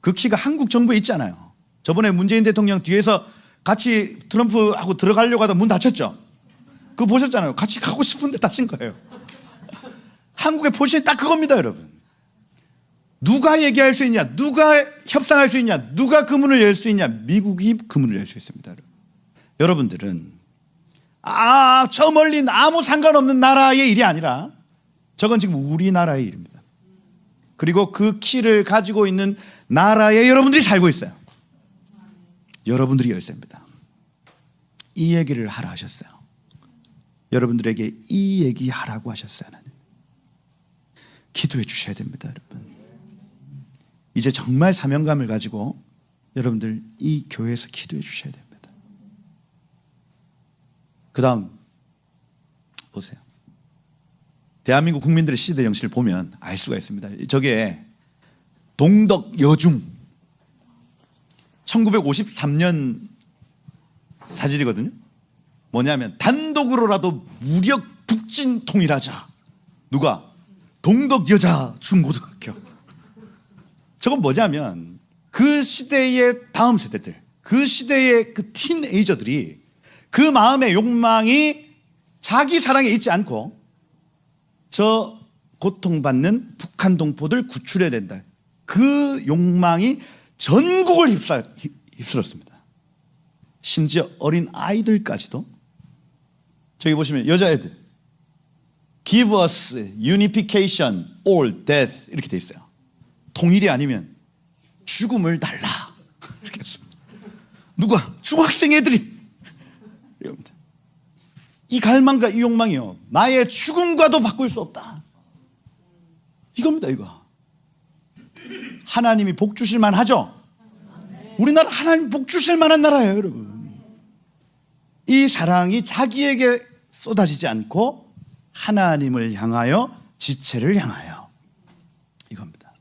그 키가 한국 정부에 있잖아요. 저번에 문재인 대통령 뒤에서 같이 트럼프하고 들어가려고 하다 문 닫혔죠. 그거 보셨잖아요. 같이 가고 싶은데 닫힌 거예요. 한국의 포지션이 딱 그겁니다, 여러분. 누가 얘기할 수 있냐? 누가 협상할 수 있냐? 누가 그 문을 열 수 있냐? 미국이 그 문을 열 수 있습니다, 여러분. 여러분들은 저 멀리 아무 상관없는 나라의 일이 아니라 저건 지금 우리나라의 일입니다. 그리고 그 키를 가지고 있는 나라에 여러분들이 살고 있어요. 여러분들이 열쇠입니다. 이 얘기를 하라 하셨어요. 여러분들에게 이 얘기 하라고 하셨어요. 하나님. 기도해 주셔야 됩니다, 여러분. 이제 정말 사명감을 가지고 여러분들 이 교회에서 기도해 주셔야 됩니다. 그 다음 보세요. 대한민국 국민들의 시대 정신을 보면 알 수가 있습니다. 저게 동덕 여중 1953년 사진이거든요. 뭐냐면 단독으로라도 무력 북진 통일하자. 누가? 동덕 여자 중고등학교. 저건 뭐냐면 그 시대의 다음 세대들, 그 시대의 그 티네이저들이 그 마음의 욕망이 자기 사랑에 있지 않고 저 고통받는 북한 동포들 구출해야 된다. 그 욕망이 전국을 휩쓸었습니다. 심지어 어린 아이들까지도. 저기 보시면 여자애들 Give us unification or death 이렇게 돼 있어요. 통일이 아니면 죽음을 달라 이렇게 했습니다. 누가? 중학생 애들이. 이 갈망과 이 욕망이요, 나의 죽음과도 바꿀 수 없다. 이겁니다. 이거 하나님이 복 주실 만하죠. 우리나라 하나님 복 주실 만한 나라예요, 여러분. 이 사랑이 자기에게 쏟아지지 않고 하나님을 향하여, 지체를 향하여, 이겁니다.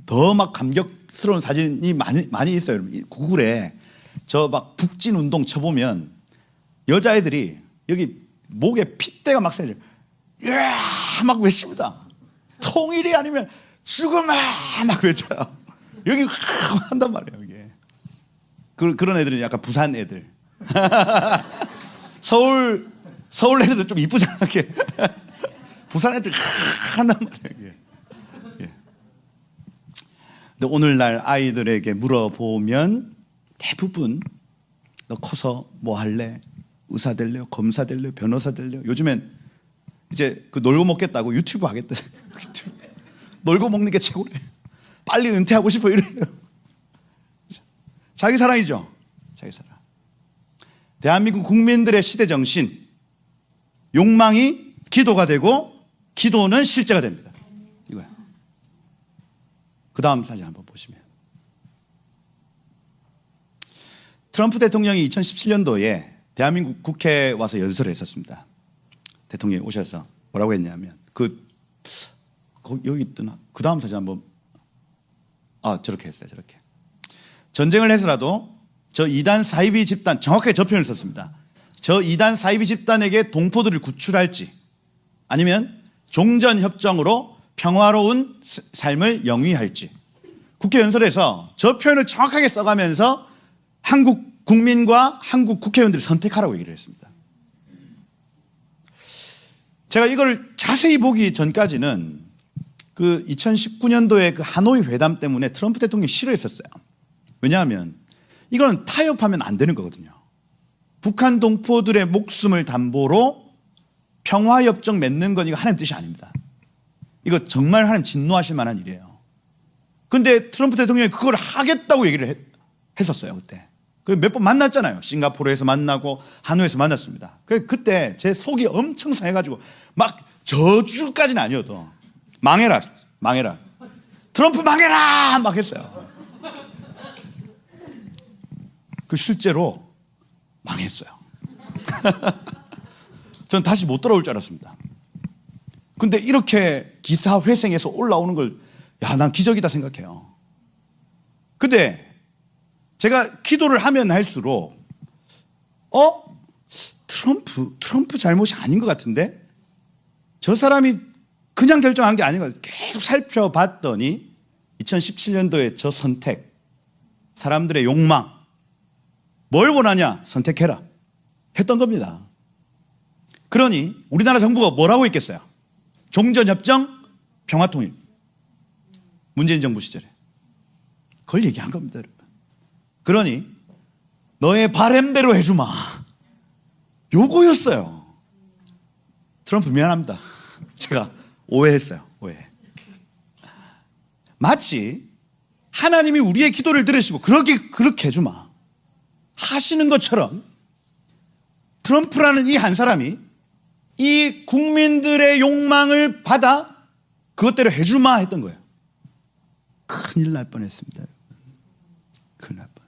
더 막 감격스러운 사진이 많이 있어요, 여러분. 구글에 저 막 북진 운동 쳐보면 여자애들이 여기 목에 핏대가 막 새려, 막 외칩니다. 통일이 아니면 죽음아 막 외쳐요. 여기 한단 말이에요. 이게 그런 애들은 약간 부산 애들. 서울 애들은 좀 이쁘잖아. 부산 애들 한단 말이에요. 이게. 근데 오늘날 아이들에게 물어보면 대부분 너 커서 뭐 할래? 의사 될래요? 검사 될래요? 변호사 될래요? 요즘엔 이제 그 놀고 먹겠다고 유튜브 하겠다. 놀고 먹는 게 최고래. 빨리 은퇴하고 싶어 이래요. 자기 사랑이죠. 자기 사랑. 대한민국 국민들의 시대 정신, 욕망이 기도가 되고 기도는 실제가 됩니다. 이거야. 그 다음 사진 한번 보시면, 트럼프 대통령이 2017년도에 대한민국 국회에 와서 연설을 했었습니다. 대통령이 오셔서 뭐라고 했냐면 여기 있던 그 다음 사진 한번 저렇게 했어요. 저렇게 전쟁을 해서라도 저 이단 사이비 집단 정확하게 저 표현을 썼습니다. 저 이단 사이비 집단에게 동포들을 구출할지 아니면 종전협정으로 평화로운 삶을 영위할지 국회 연설에서 저 표현을 정확하게 써가면서 한국 국민과 한국 국회의원들이 선택하라고 얘기를 했습니다. 제가 이걸 자세히 보기 전까지는 그 2019년도에 그 하노이 회담 때문에 트럼프 대통령이 싫어했었어요. 왜냐하면 이거는 타협하면 안 되는 거거든요. 북한 동포들의 목숨을 담보로 평화협정 맺는 건 이거 하나님 뜻이 아닙니다. 이거 정말 하나님 진노하실 만한 일이에요. 근데 트럼프 대통령이 그걸 하겠다고 얘기를 했었어요. 그때. 몇 번 만났잖아요. 싱가포르에서 만나고 하노이에서 만났습니다. 그때 제 속이 엄청 상해가지고 막 저주까지는 아니어도 망해라 트럼프 망해라 막 했어요. 실제로 망했어요. 전 다시 못 돌아올 줄 알았습니다. 근데 이렇게 기사 회생해서 올라오는 걸 난 기적이다 생각해요. 근데 제가 기도를 하면 할수록 트럼프 잘못이 아닌 것 같은데 저 사람이 그냥 결정한 게 아닌 것 같아요. 계속 살펴봤더니 2017년도에 저 선택, 사람들의 욕망, 뭘 원하냐 선택해라 했던 겁니다. 그러니 우리나라 정부가 뭐라고 했겠어요? 종전협정, 평화통일. 문재인 정부 시절에 그걸 얘기한 겁니다. 여러분. 그러니 너의 바램대로 해주마 요거였어요. 트럼프 미안합니다. 제가 오해했어요. 오해. 마치 하나님이 우리의 기도를 들으시고 그렇게 해주마 하시는 것처럼 트럼프라는 이 한 사람이 이 국민들의 욕망을 받아 그것대로 해주마 했던 거예요. 큰일 날 뻔했습니다. 큰일 날 뻔.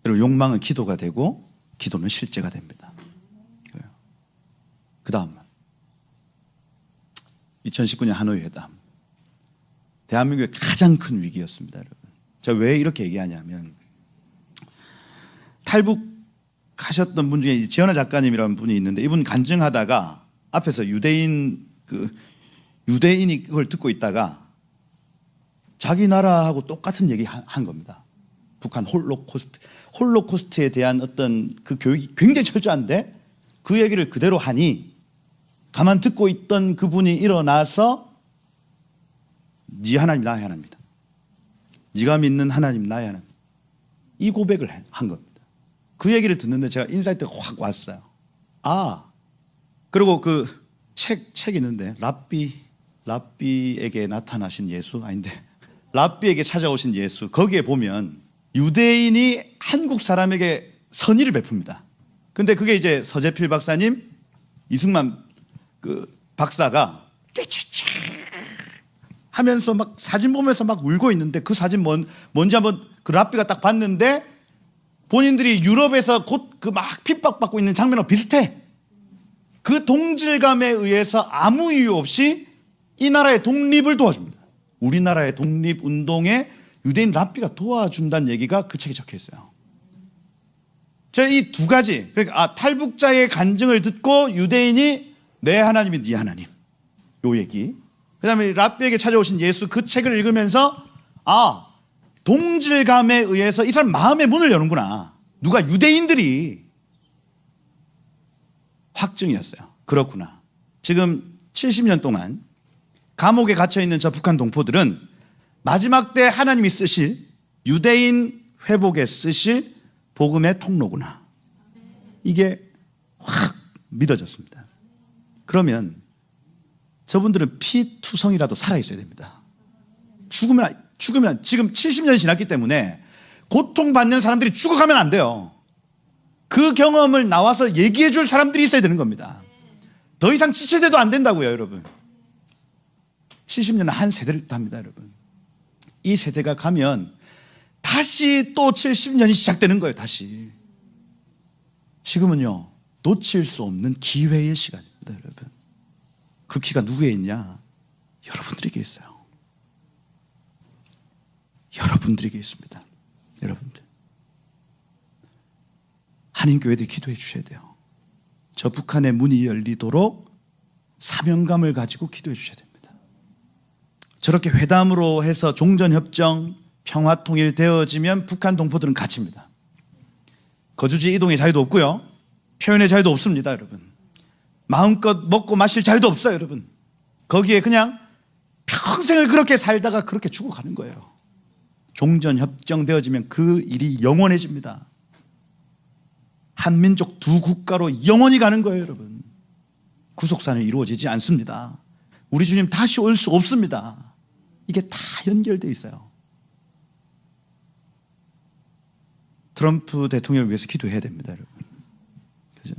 여러분, 욕망은 기도가 되고 기도는 실제가 됩니다. 그 다음 2019년 하노이 회담, 대한민국의 가장 큰 위기였습니다. 여러분, 제가 왜 이렇게 얘기하냐면 탈북하셨던 분 중에 지연아 작가님이라는 분이 있는데 이분 간증하다가 앞에서 유대인이 그걸 듣고 있다가 자기 나라하고 똑같은 얘기 한 겁니다. 북한 홀로코스트에 대한 어떤 그 교육이 굉장히 철저한데 그 얘기를 그대로 하니 가만 듣고 있던 그분이 일어나서 네 하나님 나의 하나님이다. 네가 믿는 하나님 나의 하나님. 이 고백을 한 겁니다. 그 얘기를 듣는데 제가 인사이트가 확 왔어요. 그리고 그 책 있는데 랍비에게 나타나신 예수 아닌데 랍비에게 찾아오신 예수, 거기에 보면 유대인이 한국 사람에게 선의를 베풉니다. 근데 그게 이제 서재필 박사님, 이승만 그 박사가 깨치치 하면서 막 사진 보면서 막 울고 있는데 그 사진 뭔지 한번 그 랍비가 딱 봤는데 본인들이 유럽에서 곧 그 막 핍박받고 있는 장면하고 비슷해. 그 동질감에 의해서 아무 이유 없이 이 나라의 독립을 도와줍니다. 우리나라의 독립운동에 유대인 랍비가 도와준다는 얘기가 그 책에 적혀 있어요. 제가 이 두 가지, 그러니까 탈북자의 간증을 듣고 유대인이 내 하나님이 네 하나님, 요 얘기. 그 다음에 랍비에게 찾아오신 예수, 그 책을 읽으면서 동질감에 의해서 이 사람 마음의 문을 여는구나. 누가 유대인들이 확증이었어요. 그렇구나. 지금 70년 동안 감옥에 갇혀있는 저 북한 동포들은 마지막 때 하나님이 쓰실, 유대인 회복에 쓰실 복음의 통로구나. 이게 확 믿어졌습니다. 그러면 저분들은 피투성이라도 살아있어야 됩니다. 죽으면 지금 70년이 지났기 때문에 고통받는 사람들이 죽어가면 안 돼요. 그 경험을 나와서 얘기해 줄 사람들이 있어야 되는 겁니다. 더 이상 지체돼도 안 된다고요, 여러분. 70년은 한 세대를 합니다, 여러분. 이 세대가 가면 다시 또 70년이 시작되는 거예요, 다시. 지금은요, 놓칠 수 없는 기회의 시간입니다, 여러분. 그 기가 누구에 있냐? 여러분들에게 있어요. 여러분들에게 있습니다. 여러분들. 한인교회들이 기도해 주셔야 돼요. 저 북한의 문이 열리도록 사명감을 가지고 기도해 주셔야 됩니다. 저렇게 회담으로 해서 종전협정, 평화통일 되어지면 북한 동포들은 갇힙니다. 거주지 이동의 자유도 없고요. 표현의 자유도 없습니다, 여러분. 마음껏 먹고 마실 자유도 없어요, 여러분. 거기에 그냥 평생을 그렇게 살다가 그렇게 죽어가는 거예요. 종전협정 되어지면 그 일이 영원해집니다. 한민족 두 국가로 영원히 가는 거예요, 여러분. 구속사는 이루어지지 않습니다. 우리 주님 다시 올 수 없습니다. 이게 다 연결되어 있어요. 트럼프 대통령을 위해서 기도해야 됩니다, 여러분. 그죠?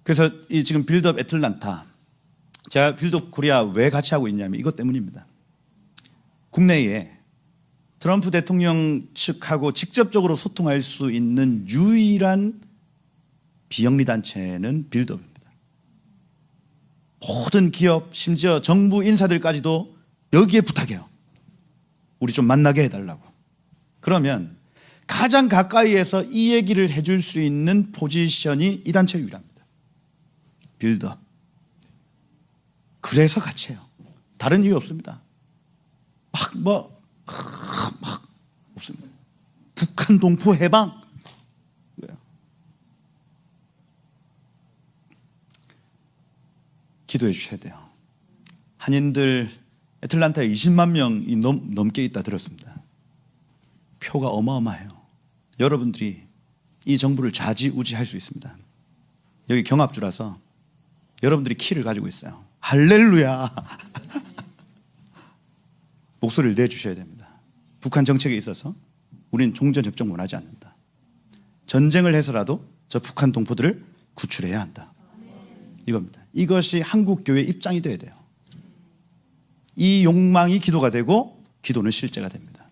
그래서 이 지금 빌드업 애틀란타, 제가 빌드업 코리아 왜 같이 하고 있냐면 이것 때문입니다. 국내에 트럼프 대통령 측하고 직접적으로 소통할 수 있는 유일한 비영리 단체는 빌드업입니다. 모든 기업, 심지어 정부 인사들까지도 여기에 부탁해요. 우리 좀 만나게 해달라고. 그러면 가장 가까이에서 이 얘기를 해줄 수 있는 포지션이 이 단체 유일합니다. 빌드업. 그래서 같이 해요. 다른 이유 없습니다. 막 없습니다. 북한 동포 해방. 왜요? 기도해 주셔야 돼요. 한인들 애틀란타에 20만 명이 넘게 있다 들었습니다. 표가 어마어마해요. 여러분들이 이 정부를 좌지우지할 수 있습니다. 여기 경합주라서 여러분들이 키를 가지고 있어요. 할렐루야. 목소리를 내주셔야 됩니다. 북한 정책에 있어서 우린 종전협정 원하지 않는다. 전쟁을 해서라도 저 북한 동포들을 구출해야 한다. 이겁니다. 이것이 한국교회의 입장이 되어야 돼요. 이 욕망이 기도가 되고 기도는 실제가 됩니다.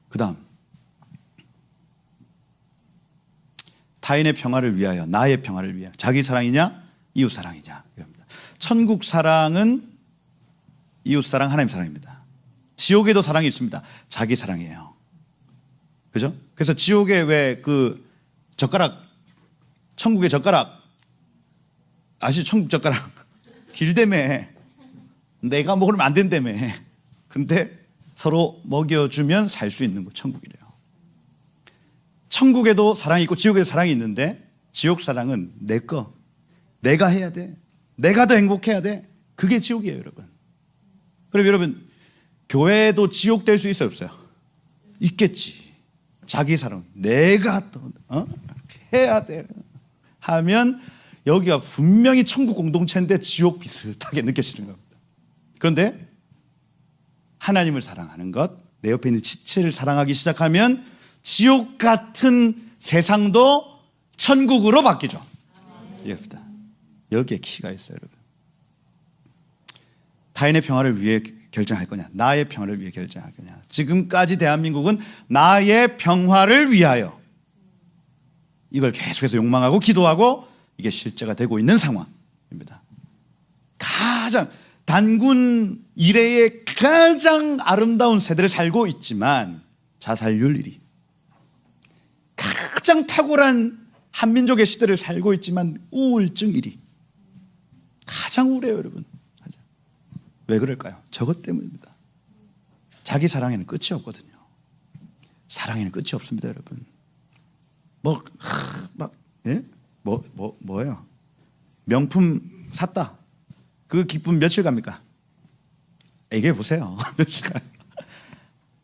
그 다음, 타인의 평화를 위하여, 나의 평화를 위하여. 자기 사랑이냐 이웃 사랑이냐 이겁니다. 천국 사랑은 이웃 사랑, 하나님 사랑입니다. 지옥에도 사랑이 있습니다. 자기 사랑이에요. 그죠? 그래서 지옥에 왜 그 젓가락, 천국의 젓가락 아시죠? 천국 젓가락 길다며. 내가 먹으면 안 된다며. 근데 서로 먹여주면 살 수 있는 거 천국이래요. 천국에도 사랑이 있고 지옥에도 사랑이 있는데 지옥 사랑은 내 거, 내가 해야 돼. 내가 더 행복해야 돼. 그게 지옥이에요, 여러분. 그럼 여러분, 교회도 지옥 될 수 있어요, 없어요? 있겠지. 자기 사랑, 내가 또 해야 돼 하면 여기가 분명히 천국 공동체인데 지옥 비슷하게 느껴지는 겁니다. 그런데 하나님을 사랑하는 것, 내 옆에 있는 지체를 사랑하기 시작하면 지옥 같은 세상도 천국으로 바뀌죠. 이겁니다. 여기에 키가 있어요, 여러분. 타인의 평화를 위해 결정할 거냐, 나의 평화를 위해 결정할 거냐. 지금까지 대한민국은 나의 평화를 위하여 이걸 계속해서 욕망하고 기도하고 이게 실제가 되고 있는 상황입니다. 가장 단군 이래의 가장 아름다운 세대를 살고 있지만 자살률 1위, 가장 탁월한 한민족의 시대를 살고 있지만 우울증 1위. 가장 우울해요, 여러분. 왜 그럴까요? 저것 때문입니다. 자기 사랑에는 끝이 없거든요. 사랑에는 끝이 없습니다, 여러분. 뭐예요? 명품 샀다. 그 기쁨 며칠 갑니까? 얘기해 보세요. 며칠 가요?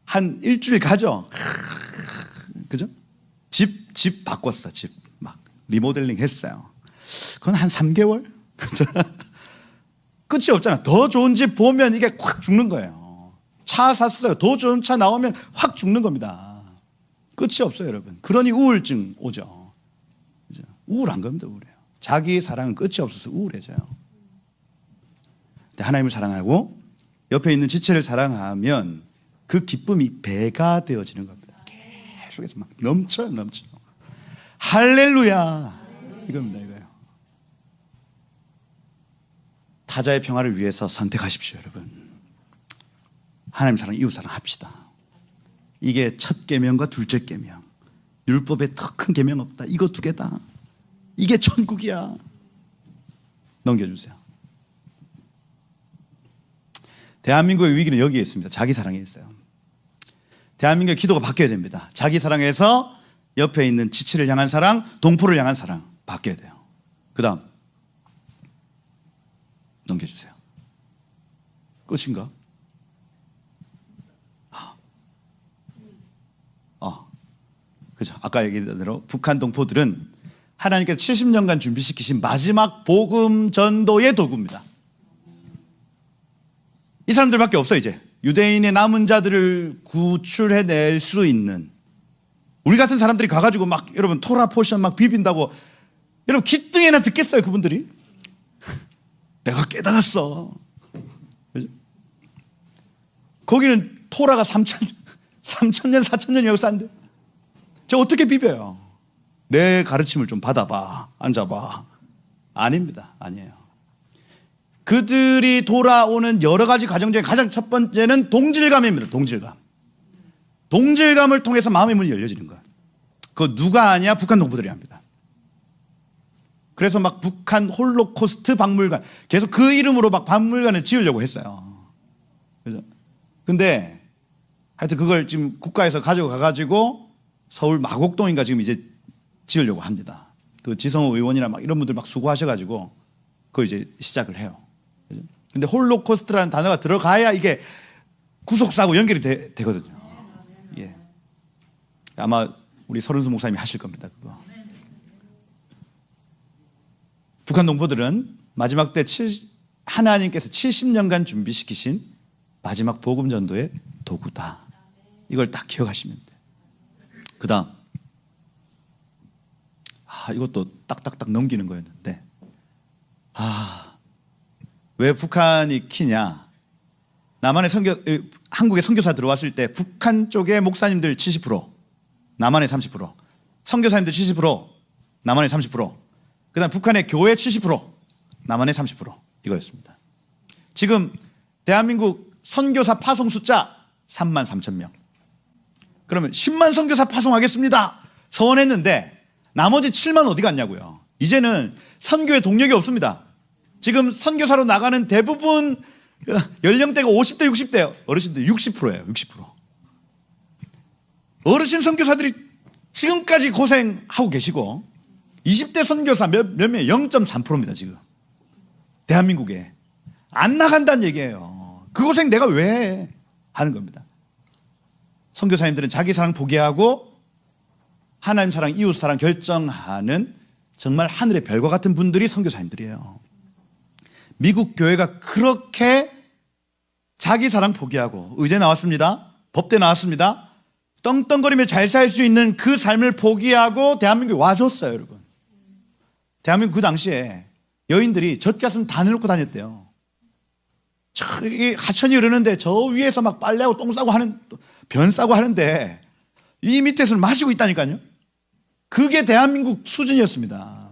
한 일주일 가죠. 그죠? 집 바꿨어. 집 막 리모델링 했어요. 그건 한 3개월? 끝이 없잖아. 더 좋은 집 보면 이게 확 죽는 거예요. 차 샀어요. 더 좋은 차 나오면 확 죽는 겁니다. 끝이 없어요, 여러분. 그러니 우울증 오죠. 그죠? 우울한 겁니다, 우울해요. 자기 사랑은 끝이 없어서 우울해져요. 근데 하나님을 사랑하고 옆에 있는 지체를 사랑하면 그 기쁨이 배가 되어지는 겁니다. 계속해서 막 넘쳐요. 할렐루야. 이겁니다. 이거예요. 타자의 평화를 위해서 선택하십시오, 여러분. 하나님 사랑, 이웃 사랑 합시다. 이게 첫 계명과 둘째 계명. 율법에 더 큰 계명 없다. 이거 두 개다. 이게 천국이야. 넘겨주세요. 대한민국의 위기는 여기에 있습니다. 자기 사랑에 있어요. 대한민국의 기도가 바뀌어야 됩니다. 자기 사랑에서 옆에 있는 지치를 향한 사랑, 동포를 향한 사랑 바뀌어야 돼요. 그 다음 넘겨주세요. 끝인가? 그죠? 아까 얘기한 대로 북한 동포들은 하나님께서 70년간 준비시키신 마지막 복음 전도의 도구입니다. 이 사람들밖에 없어요. 이제 유대인의 남은 자들을 구출해낼 수 있는, 우리 같은 사람들이 가가지고 막 여러분 토라 포션 막 비빈다고 여러분 기뚱이나 듣겠어요 그분들이? 내가 깨달았어. 그죠? 거기는 토라가 3,000년 4,000년 역사인데 저 어떻게 비벼요? 내 가르침을 좀 받아봐, 앉아봐. 아닙니다. 아니에요. 그들이 돌아오는 여러 가지 과정 중에 가장 첫 번째는 동질감입니다. 동질감을 통해서 마음의 문이 열려지는 거예요. 그거 누가 아냐? 북한 동포들이 합니다. 그래서 막 북한 홀로코스트 박물관, 계속 그 이름으로 막 박물관을 지으려고 했어요. 그죠? 근데 하여튼 그걸 지금 국가에서 가져가가지고 서울 마곡동인가 지금 이제 지으려고 합니다. 그 지성호 의원이나 막 이런 분들 막 수고하셔가지고 그걸 이제 시작을 해요. 그죠? 근데 홀로코스트라는 단어가 들어가야 이게 구속사하고 연결이 되거든요. 예. 아마 우리 서른수 목사님이 하실 겁니다. 그거. 북한 동포들은 마지막 때 하나님께서 70년간 준비시키신 마지막 복음 전도의 도구다. 이걸 딱 기억하시면 돼요. 그 다음 이것도 딱딱딱 넘기는 거였는데 왜 북한이 키냐? 남한의 한국에 선교사 들어왔을 때 북한 쪽의 목사님들 70%, 남한의 30%, 선교사님들 70%, 남한의 30%, 그 다음 북한의 교회 70%, 남한의 30% 이거였습니다. 지금 대한민국 선교사 파송 숫자 33,000명. 그러면 10만 선교사 파송하겠습니다 서원했는데 나머지 7만 어디 갔냐고요. 이제는 선교에 동력이 없습니다. 지금 선교사로 나가는 대부분 연령대가 50대 60대 어르신들 60%예요. 60%. 어르신 선교사들이 지금까지 고생하고 계시고 20대 선교사 몇 명? 0.3%입니다 지금. 대한민국에 안 나간다는 얘기예요. 그 고생 내가 왜 해? 하는 겁니다. 선교사님들은 자기 사랑 포기하고 하나님 사랑, 이웃 사랑 결정하는 정말 하늘의 별과 같은 분들이 선교사님들이에요. 미국 교회가 그렇게 자기 사랑 포기하고 의대 나왔습니다. 법대 나왔습니다. 떵떵거리며 잘 살 수 있는 그 삶을 포기하고 대한민국에 와줬어요, 여러분. 대한민국 그 당시에 여인들이 젖가슴 다 내놓고 다녔대요. 하천이 흐르는데 저 위에서 막 빨래하고 똥 싸고 변 싸고 하는데 이 밑에서는 마시고 있다니까요. 그게 대한민국 수준이었습니다.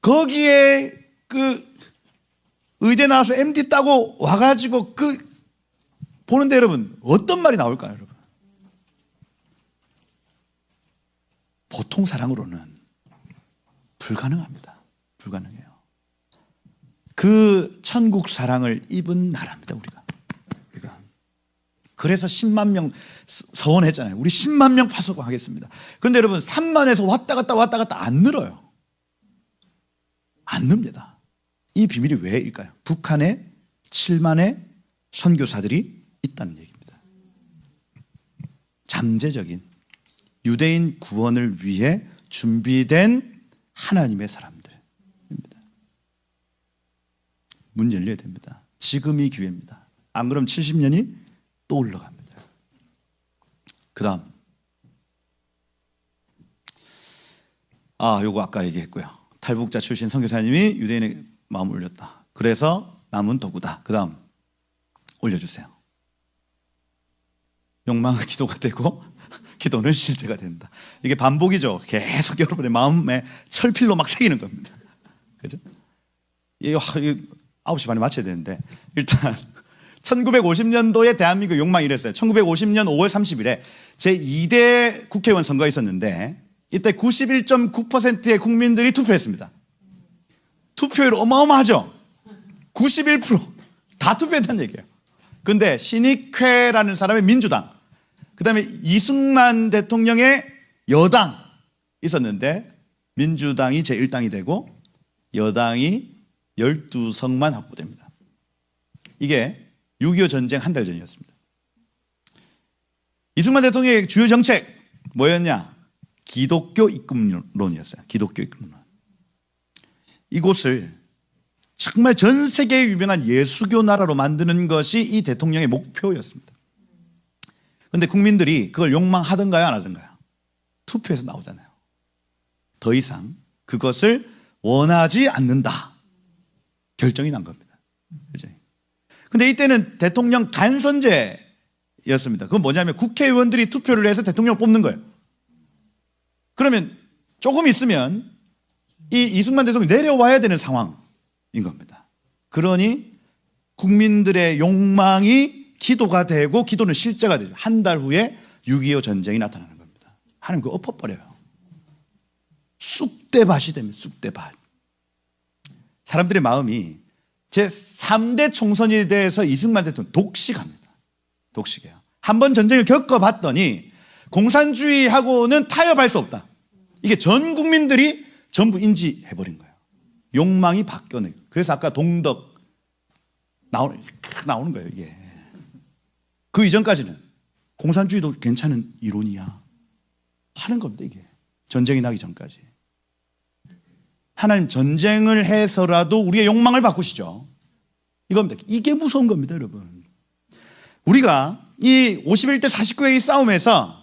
거기에 그 의대 나와서 MD 따고 와가지고 보는데 여러분 어떤 말이 나올까요, 여러분? 보통 사랑으로는 불가능합니다. 불가능해요. 그 천국 사랑을 입은 나라입니다, 우리가. 그래서 10만 명 서원했잖아요. 우리 10만 명 파송하겠습니다. 그런데 여러분 3만에서 왔다 갔다 안 늘어요. 안 늡니다. 이 비밀이 왜일까요? 북한에 7만의 선교사들이 있다는 얘기입니다. 잠재적인 유대인 구원을 위해 준비된 하나님의 사람들입니다. 문 열려야 됩니다. 지금이 기회입니다. 안 그러면 70년이 또 올라갑니다. 그 다음 요거 아까 얘기했고요. 탈북자 출신 선교사님이 유대인의 마음을 올렸다. 그래서 남은 도구다. 그 다음 올려주세요. 욕망은 기도가 되고 기도는 실제가 된다. 이게 반복이죠. 계속 여러분의 마음에 철필로 막 새기는 겁니다. 그죠? 9시 반에 마쳐야 되는데 일단 1950년도에 대한민국 욕망이 이랬어요. 1950년 5월 30일에 제2대 국회의원 선거가 있었는데 이때 91.9%의 국민들이 투표했습니다. 투표율 어마어마하죠. 91%다 투표했다는 얘기예요. 근데 신익회라는 사람의 민주당, 그 다음에 이승만 대통령의 여당 있었는데 민주당이 제1당이 되고 여당이 12석만 확보됩니다. 이게 6.25 전쟁 한 달 전이었습니다. 이승만 대통령의 주요 정책 뭐였냐? 기독교 입국론이었어요. 기독교 입국론. 이곳을 정말 전 세계에 유명한 예수교 나라로 만드는 것이 이 대통령의 목표였습니다. 그런데 국민들이 그걸 욕망하던가요, 안 하던가요? 투표에서 나오잖아요. 더 이상 그것을 원하지 않는다. 결정이 난 겁니다. 그런데 이때는 대통령 간선제였습니다. 그건 뭐냐면 국회의원들이 투표를 해서 대통령을 뽑는 거예요. 그러면 조금 있으면 이 이승만 대통령이 내려와야 되는 상황인 겁니다. 그러니 국민들의 욕망이 기도가 되고 기도는 실제가 되죠. 한 달 후에 6.25 전쟁이 나타나는 겁니다. 하나님 그거 엎어버려요. 쑥대밭이 됩니다. 쑥대밭. 사람들의 마음이 제3대 총선에 대해서 이승만 대통령 독식합니다. 독식해요. 한번 전쟁을 겪어봤더니 공산주의하고는 타협할 수 없다. 이게 전 국민들이 전부 인지해버린 거예요. 욕망이 바뀌어내요. 그래서 아까 동덕 나오는 거예요. 이게 그 이전까지는 공산주의도 괜찮은 이론이야 하는 겁니다. 이게 전쟁이 나기 전까지 하나님 전쟁을 해서라도 우리의 욕망을 바꾸시죠. 이겁니다. 이게 무서운 겁니다, 여러분. 우리가 이 51대 49의 싸움에서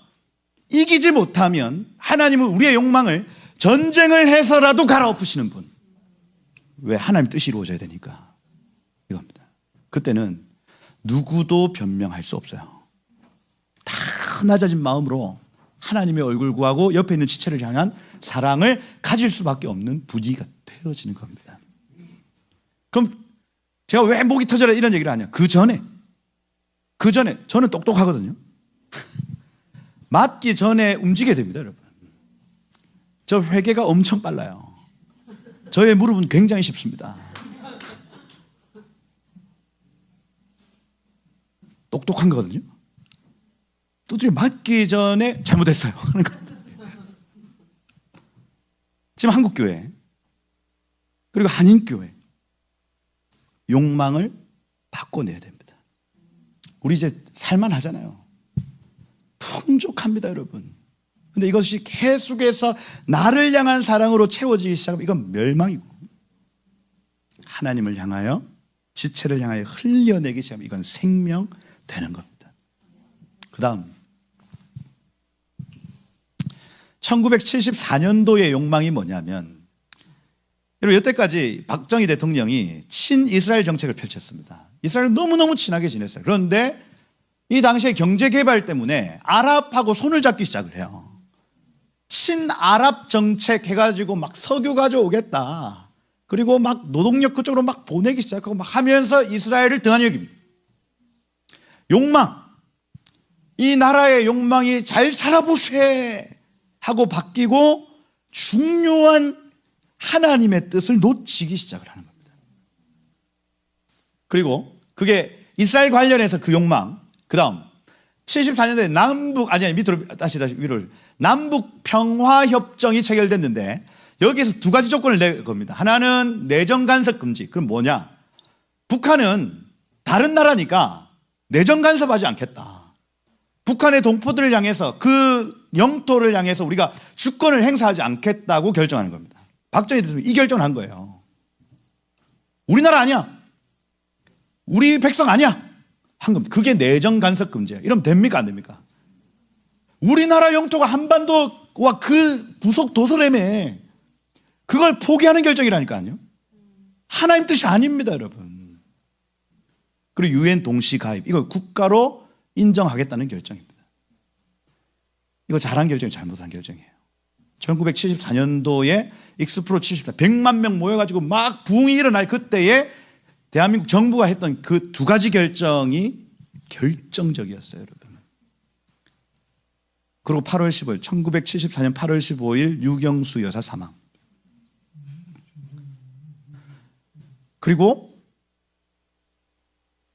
이기지 못하면 하나님은 우리의 욕망을 전쟁을 해서라도 갈아엎으시는 분. 왜? 하나님 뜻이 이루어져야 되니까. 이겁니다. 그때는 누구도 변명할 수 없어요. 다 낮아진 마음으로 하나님의 얼굴 구하고 옆에 있는 지체를 향한 사랑을 가질 수밖에 없는 분위기가 되어지는 겁니다. 그럼 제가 왜 목이 터져라 이런 얘기를 하냐? 그 전에 저는 똑똑하거든요. 맞기 전에 움직여야 됩니다, 여러분. 저 회개가 엄청 빨라요. 저의 무릎은 굉장히 쉽습니다. 똑똑한 거거든요. 두드려 맞기 전에 잘못했어요 하는 겁니다. 지금 한국교회 그리고 한인교회 욕망을 바꿔내야 됩니다. 우리 이제 살만하잖아요. 풍족합니다, 여러분. 근데 이것이 계속해서 나를 향한 사랑으로 채워지기 시작하면 이건 멸망이고 하나님을 향하여 지체를 향하여 흘려내기 시작하면 이건 생명되는 겁니다. 그 다음 1974년도의 욕망이 뭐냐면 여러분 여태까지 박정희 대통령이 친이스라엘 정책을 펼쳤습니다. 이스라엘을 너무너무 친하게 지냈어요. 그런데 이 당시에 경제개발 때문에 아랍하고 손을 잡기 시작을 해요. 친아랍 정책 해가지고 막 석유 가져오겠다. 그리고 막 노동력 그쪽으로 막 보내기 시작하고 막 하면서 이스라엘을 등한히 여깁니다. 욕망. 이 나라의 욕망이 잘 살아보세 하고 바뀌고 중요한 하나님의 뜻을 놓치기 시작을 하는 겁니다. 그리고 그게 이스라엘 관련해서 그 욕망, 그 다음 74년도에 남북 평화협정이 체결됐는데 여기에서 두 가지 조건을 낸 겁니다. 하나는 내정 간섭 금지. 그럼 뭐냐? 북한은 다른 나라니까 내정 간섭하지 않겠다. 북한의 동포들을 향해서 그 영토를 향해서 우리가 주권을 행사하지 않겠다고 결정하는 겁니다. 박정희 대통령이 이 결정을 한 거예요. 우리나라 아니야. 우리 백성 아니야. 한 겁니다. 그게 내정 간섭 금지예요. 이러면 됩니까? 안 됩니까? 우리나라 영토가 한반도와 그 부속 도서램에 그걸 포기하는 결정이라니까요. 하나님 뜻이 아닙니다, 여러분. 그리고 유엔 동시 가입. 이거 국가로 인정하겠다는 결정입니다. 이거 잘한 결정이 잘못한 결정이에요. 1974년도에 익스프로 74, 100만 명 모여가지고 막 부흥이 일어날 그때에 대한민국 정부가 했던 그 두 가지 결정이 결정적이었어요, 여러분. 그리고 8월 15일, 1974년 8월 15일 유경수 여사 사망. 그리고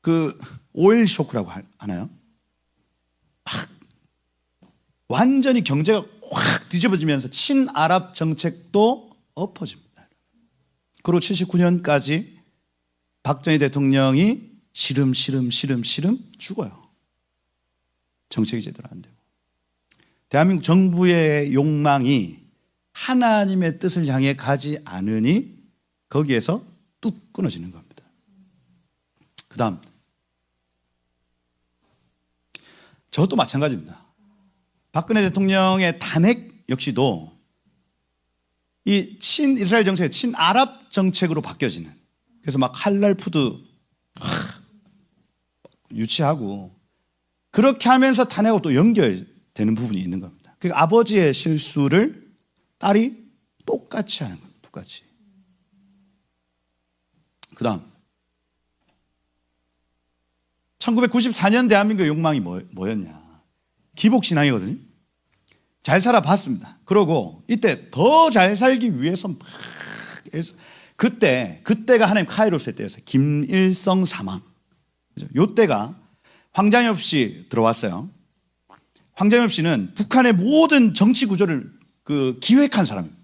그 오일 쇼크라고 하나요? 막 완전히 경제가 확 뒤집어지면서 친아랍 정책도 엎어집니다. 그리고 79년까지 박정희 대통령이 시름 죽어요. 정책이 제대로 안 되고. 대한민국 정부의 욕망이 하나님의 뜻을 향해 가지 않으니 거기에서 뚝 끊어지는 겁니다. 그 다음 저것도 마찬가지입니다. 박근혜 대통령의 탄핵 역시도 이 친이스라엘 정책, 친아랍 정책으로 바뀌어지는, 그래서 막 할랄 푸드 유치하고 그렇게 하면서 탄핵하고 또 연결되는 부분이 있는 겁니다. 그 아버지의 실수를 딸이 똑같이 하는 겁니다. 똑같이. 그 다음 1994년 대한민국의 욕망이 뭐였냐? 기복신앙이거든요. 잘 살아봤습니다. 그러고 이때 더 잘 살기 위해서 막 해서 그때가 하나님 카이로스의 때였어요. 김일성 사망. 요때가 황장엽 씨 들어왔어요. 황장엽 씨는 북한의 모든 정치 구조를 기획한 사람입니다.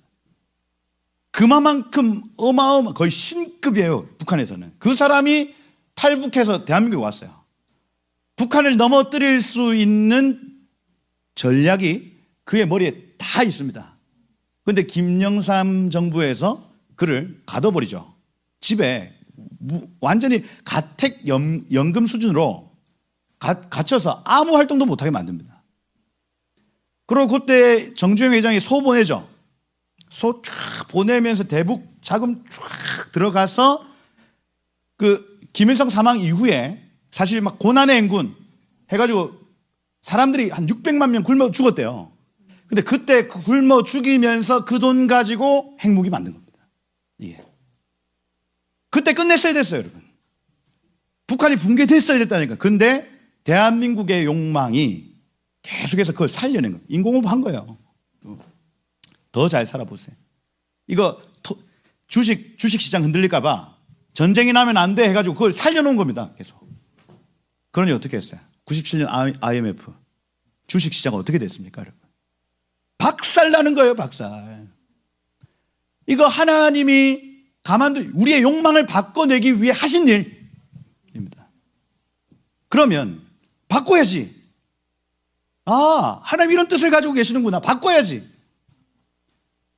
그만큼 거의 신급이에요. 북한에서는. 그 사람이 탈북해서 대한민국에 왔어요. 북한을 넘어뜨릴 수 있는 전략이 그의 머리에 다 있습니다. 그런데 김영삼 정부에서 그를 가둬버리죠. 집에 완전히 가택연금 수준으로 갇혀서 아무 활동도 못하게 만듭니다. 그리고 그때 정주영 회장이 소 보내죠. 소 쫙 보내면서 대북 자금 쫙 들어가서 그 김일성 사망 이후에 사실 막 고난의 행군 해가지고 사람들이 한 600만 명 굶어 죽었대요. 근데 그때 굶어 죽이면서 그 돈 가지고 핵무기 만든 겁니다. 예. 그때 끝냈어야 됐어요, 여러분. 북한이 붕괴됐어야 됐다니까. 근데 대한민국의 욕망이 계속해서 그걸 살려낸 거예요. 인공호흡 한 거예요. 더 잘 살아보세요. 이거 주식시장 흔들릴까봐 전쟁이 나면 안 돼 해가지고 그걸 살려놓은 겁니다. 계속. 그러니 어떻게 했어요? 97년 IMF 주식시장 어떻게 됐습니까, 여러분? 박살나는 거예요, 박살. 이거 하나님이 우리의 욕망을 바꿔내기 위해 하신 일입니다. 그러면 바꿔야지. 하나님 이런 뜻을 가지고 계시는구나. 바꿔야지.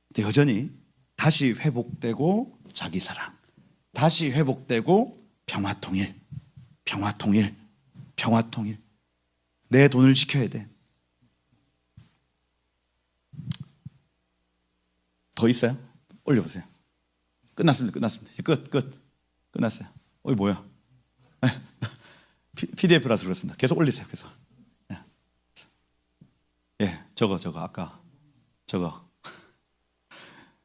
근데 여전히 다시 회복되고 자기사랑, 다시 회복되고 평화통일. 내 돈을 지켜야 돼. 더 있어요? 올려보세요. 끝났습니다. 끝났어요. 뭐야? PDF라서 그렇습니다. 계속 올리세요. 계속. 저거 아까 저거.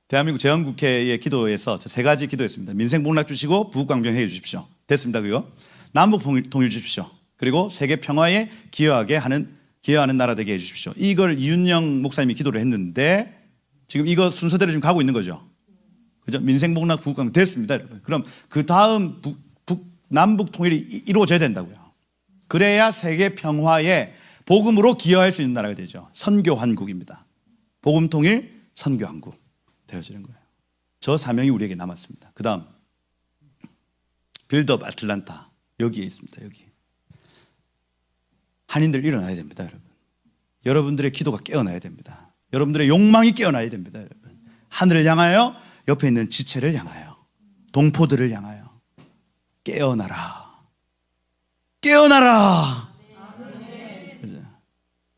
대한민국 제헌국회의 기도에서 세 가지 기도했습니다. 민생복락 주시고 부국강병해 주십시오. 됐습니다. 그거. 남북 통일 주십시오. 그리고 세계 평화에 기여하는 나라 되게 해주십시오. 이걸 이윤영 목사님이 기도를 했는데 지금 이거 순서대로 지금 가고 있는 거죠. 그죠? 민생복락 부국강병 됐습니다, 여러분. 그럼 그 다음 남북 통일이 이루어져야 된다고요. 그래야 세계 평화에 복음으로 기여할 수 있는 나라가 되죠. 선교한국입니다. 복음 통일, 선교한국 되어지는 거예요. 저 사명이 우리에게 남았습니다. 그 다음 빌드업 아틀란타 여기에 있습니다. 여기 한인들 일어나야 됩니다, 여러분. 여러분들의 기도가 깨어나야 됩니다. 여러분들의 욕망이 깨어나야 됩니다, 여러분. 하늘을 향하여, 옆에 있는 지체를 향하여, 동포들을 향하여 깨어나라.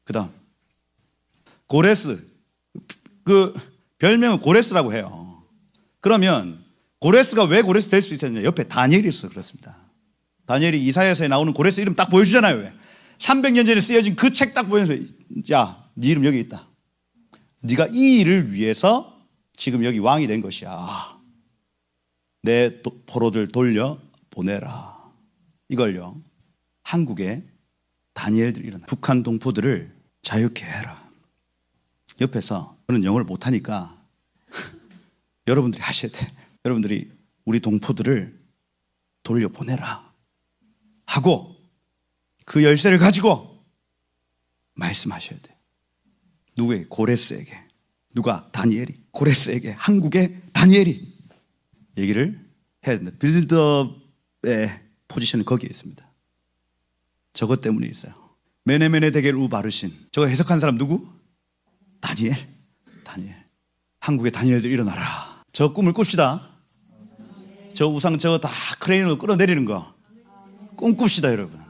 그 다음 고레스, 그 별명은 고레스라고 해요. 그러면 고레스가 왜 고레스 될 수 있었냐? 옆에 다니엘이 있어서 그렇습니다. 다니엘이 이사야서에 나오는 고레스 이름 딱 보여주잖아요. 왜? 300년 전에 쓰여진 그 책 딱 보여서, 야, 네 이름 여기 있다. 네가 이 일을 위해서 지금 여기 왕이 된 것이야. 내 포로들 돌려 보내라. 이걸요, 한국에 다니엘들 일어나 북한 동포들을 자유케 해라. 옆에서 저는 영어를 못하니까 여러분들이 하셔야 돼. 여러분들이 우리 동포들을 돌려보내라 하고 그 열쇠를 가지고 말씀하셔야 돼. 누구에게? 고레스에게. 누가? 다니엘이. 고레스에게, 한국의 다니엘이 얘기를 해야 된다. 빌드업의 포지션은 거기에 있습니다. 저것 때문에 있어요. 메네메네 데겔 우 바르신. 저거 해석한 사람 누구? 다니엘. 한국의 다니엘들 일어나라. 저 꿈을 꿉시다. 저 우상 저거 다 크레인으로 끌어내리는 거 꿈꿉시다 여러분.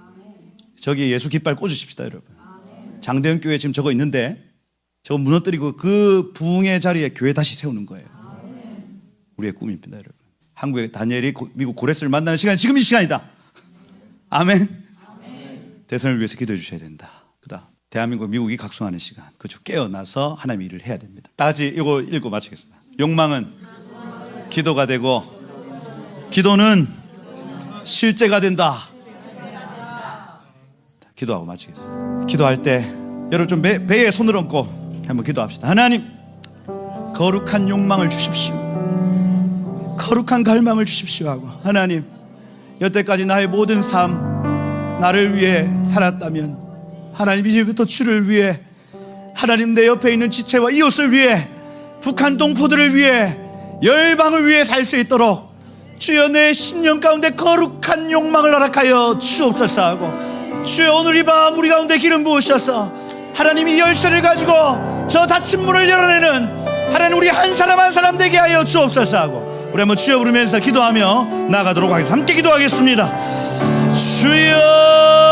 저기 예수 깃발 꽂으십시다 여러분. 장대현 교회 지금 저거 있는데 저거 무너뜨리고 그 부흥의 자리에 교회 다시 세우는 거예요. 우리의 꿈입니다 여러분. 한국의 다니엘이 미국 고레스를 만나는 시간이 지금 이 시간이다. 아멘. 대선을 위해서 기도해 주셔야 된다. 그다음 대한민국, 미국이 각성하는 시간. 그죠? 깨어나서 하나님의 일을 해야 됩니다. 다 같이 이거 읽고 마치겠습니다. 욕망은 기도가 되고 기도는 실제가 된다. 기도하고 마치겠습니다. 기도할 때 여러분 좀 배에 손을 얹고 한번 기도합시다. 하나님, 거룩한 욕망을 주십시오. 거룩한 갈망을 주십시오 하고, 하나님, 여태까지 나의 모든 삶 나를 위해 살았다면 하나님 이제부터 주를 위해, 하나님 내 옆에 있는 지체와 이웃을 위해, 북한 동포들을 위해, 열방을 위해 살 수 있도록 주여 내 심령 가운데 거룩한 욕망을 허락하여 주옵소서 하고, 주여 오늘 이 밤 우리 가운데 기름 부으셔서 하나님이 열쇠를 가지고 저 닫힌 문을 열어내는 하나님 우리 한 사람 한 사람 되게 하여 주옵소서 하고, 우리 한번 주여 부르면서 기도하며 나가도록 하겠습니다. 함께 기도하겠습니다. 주여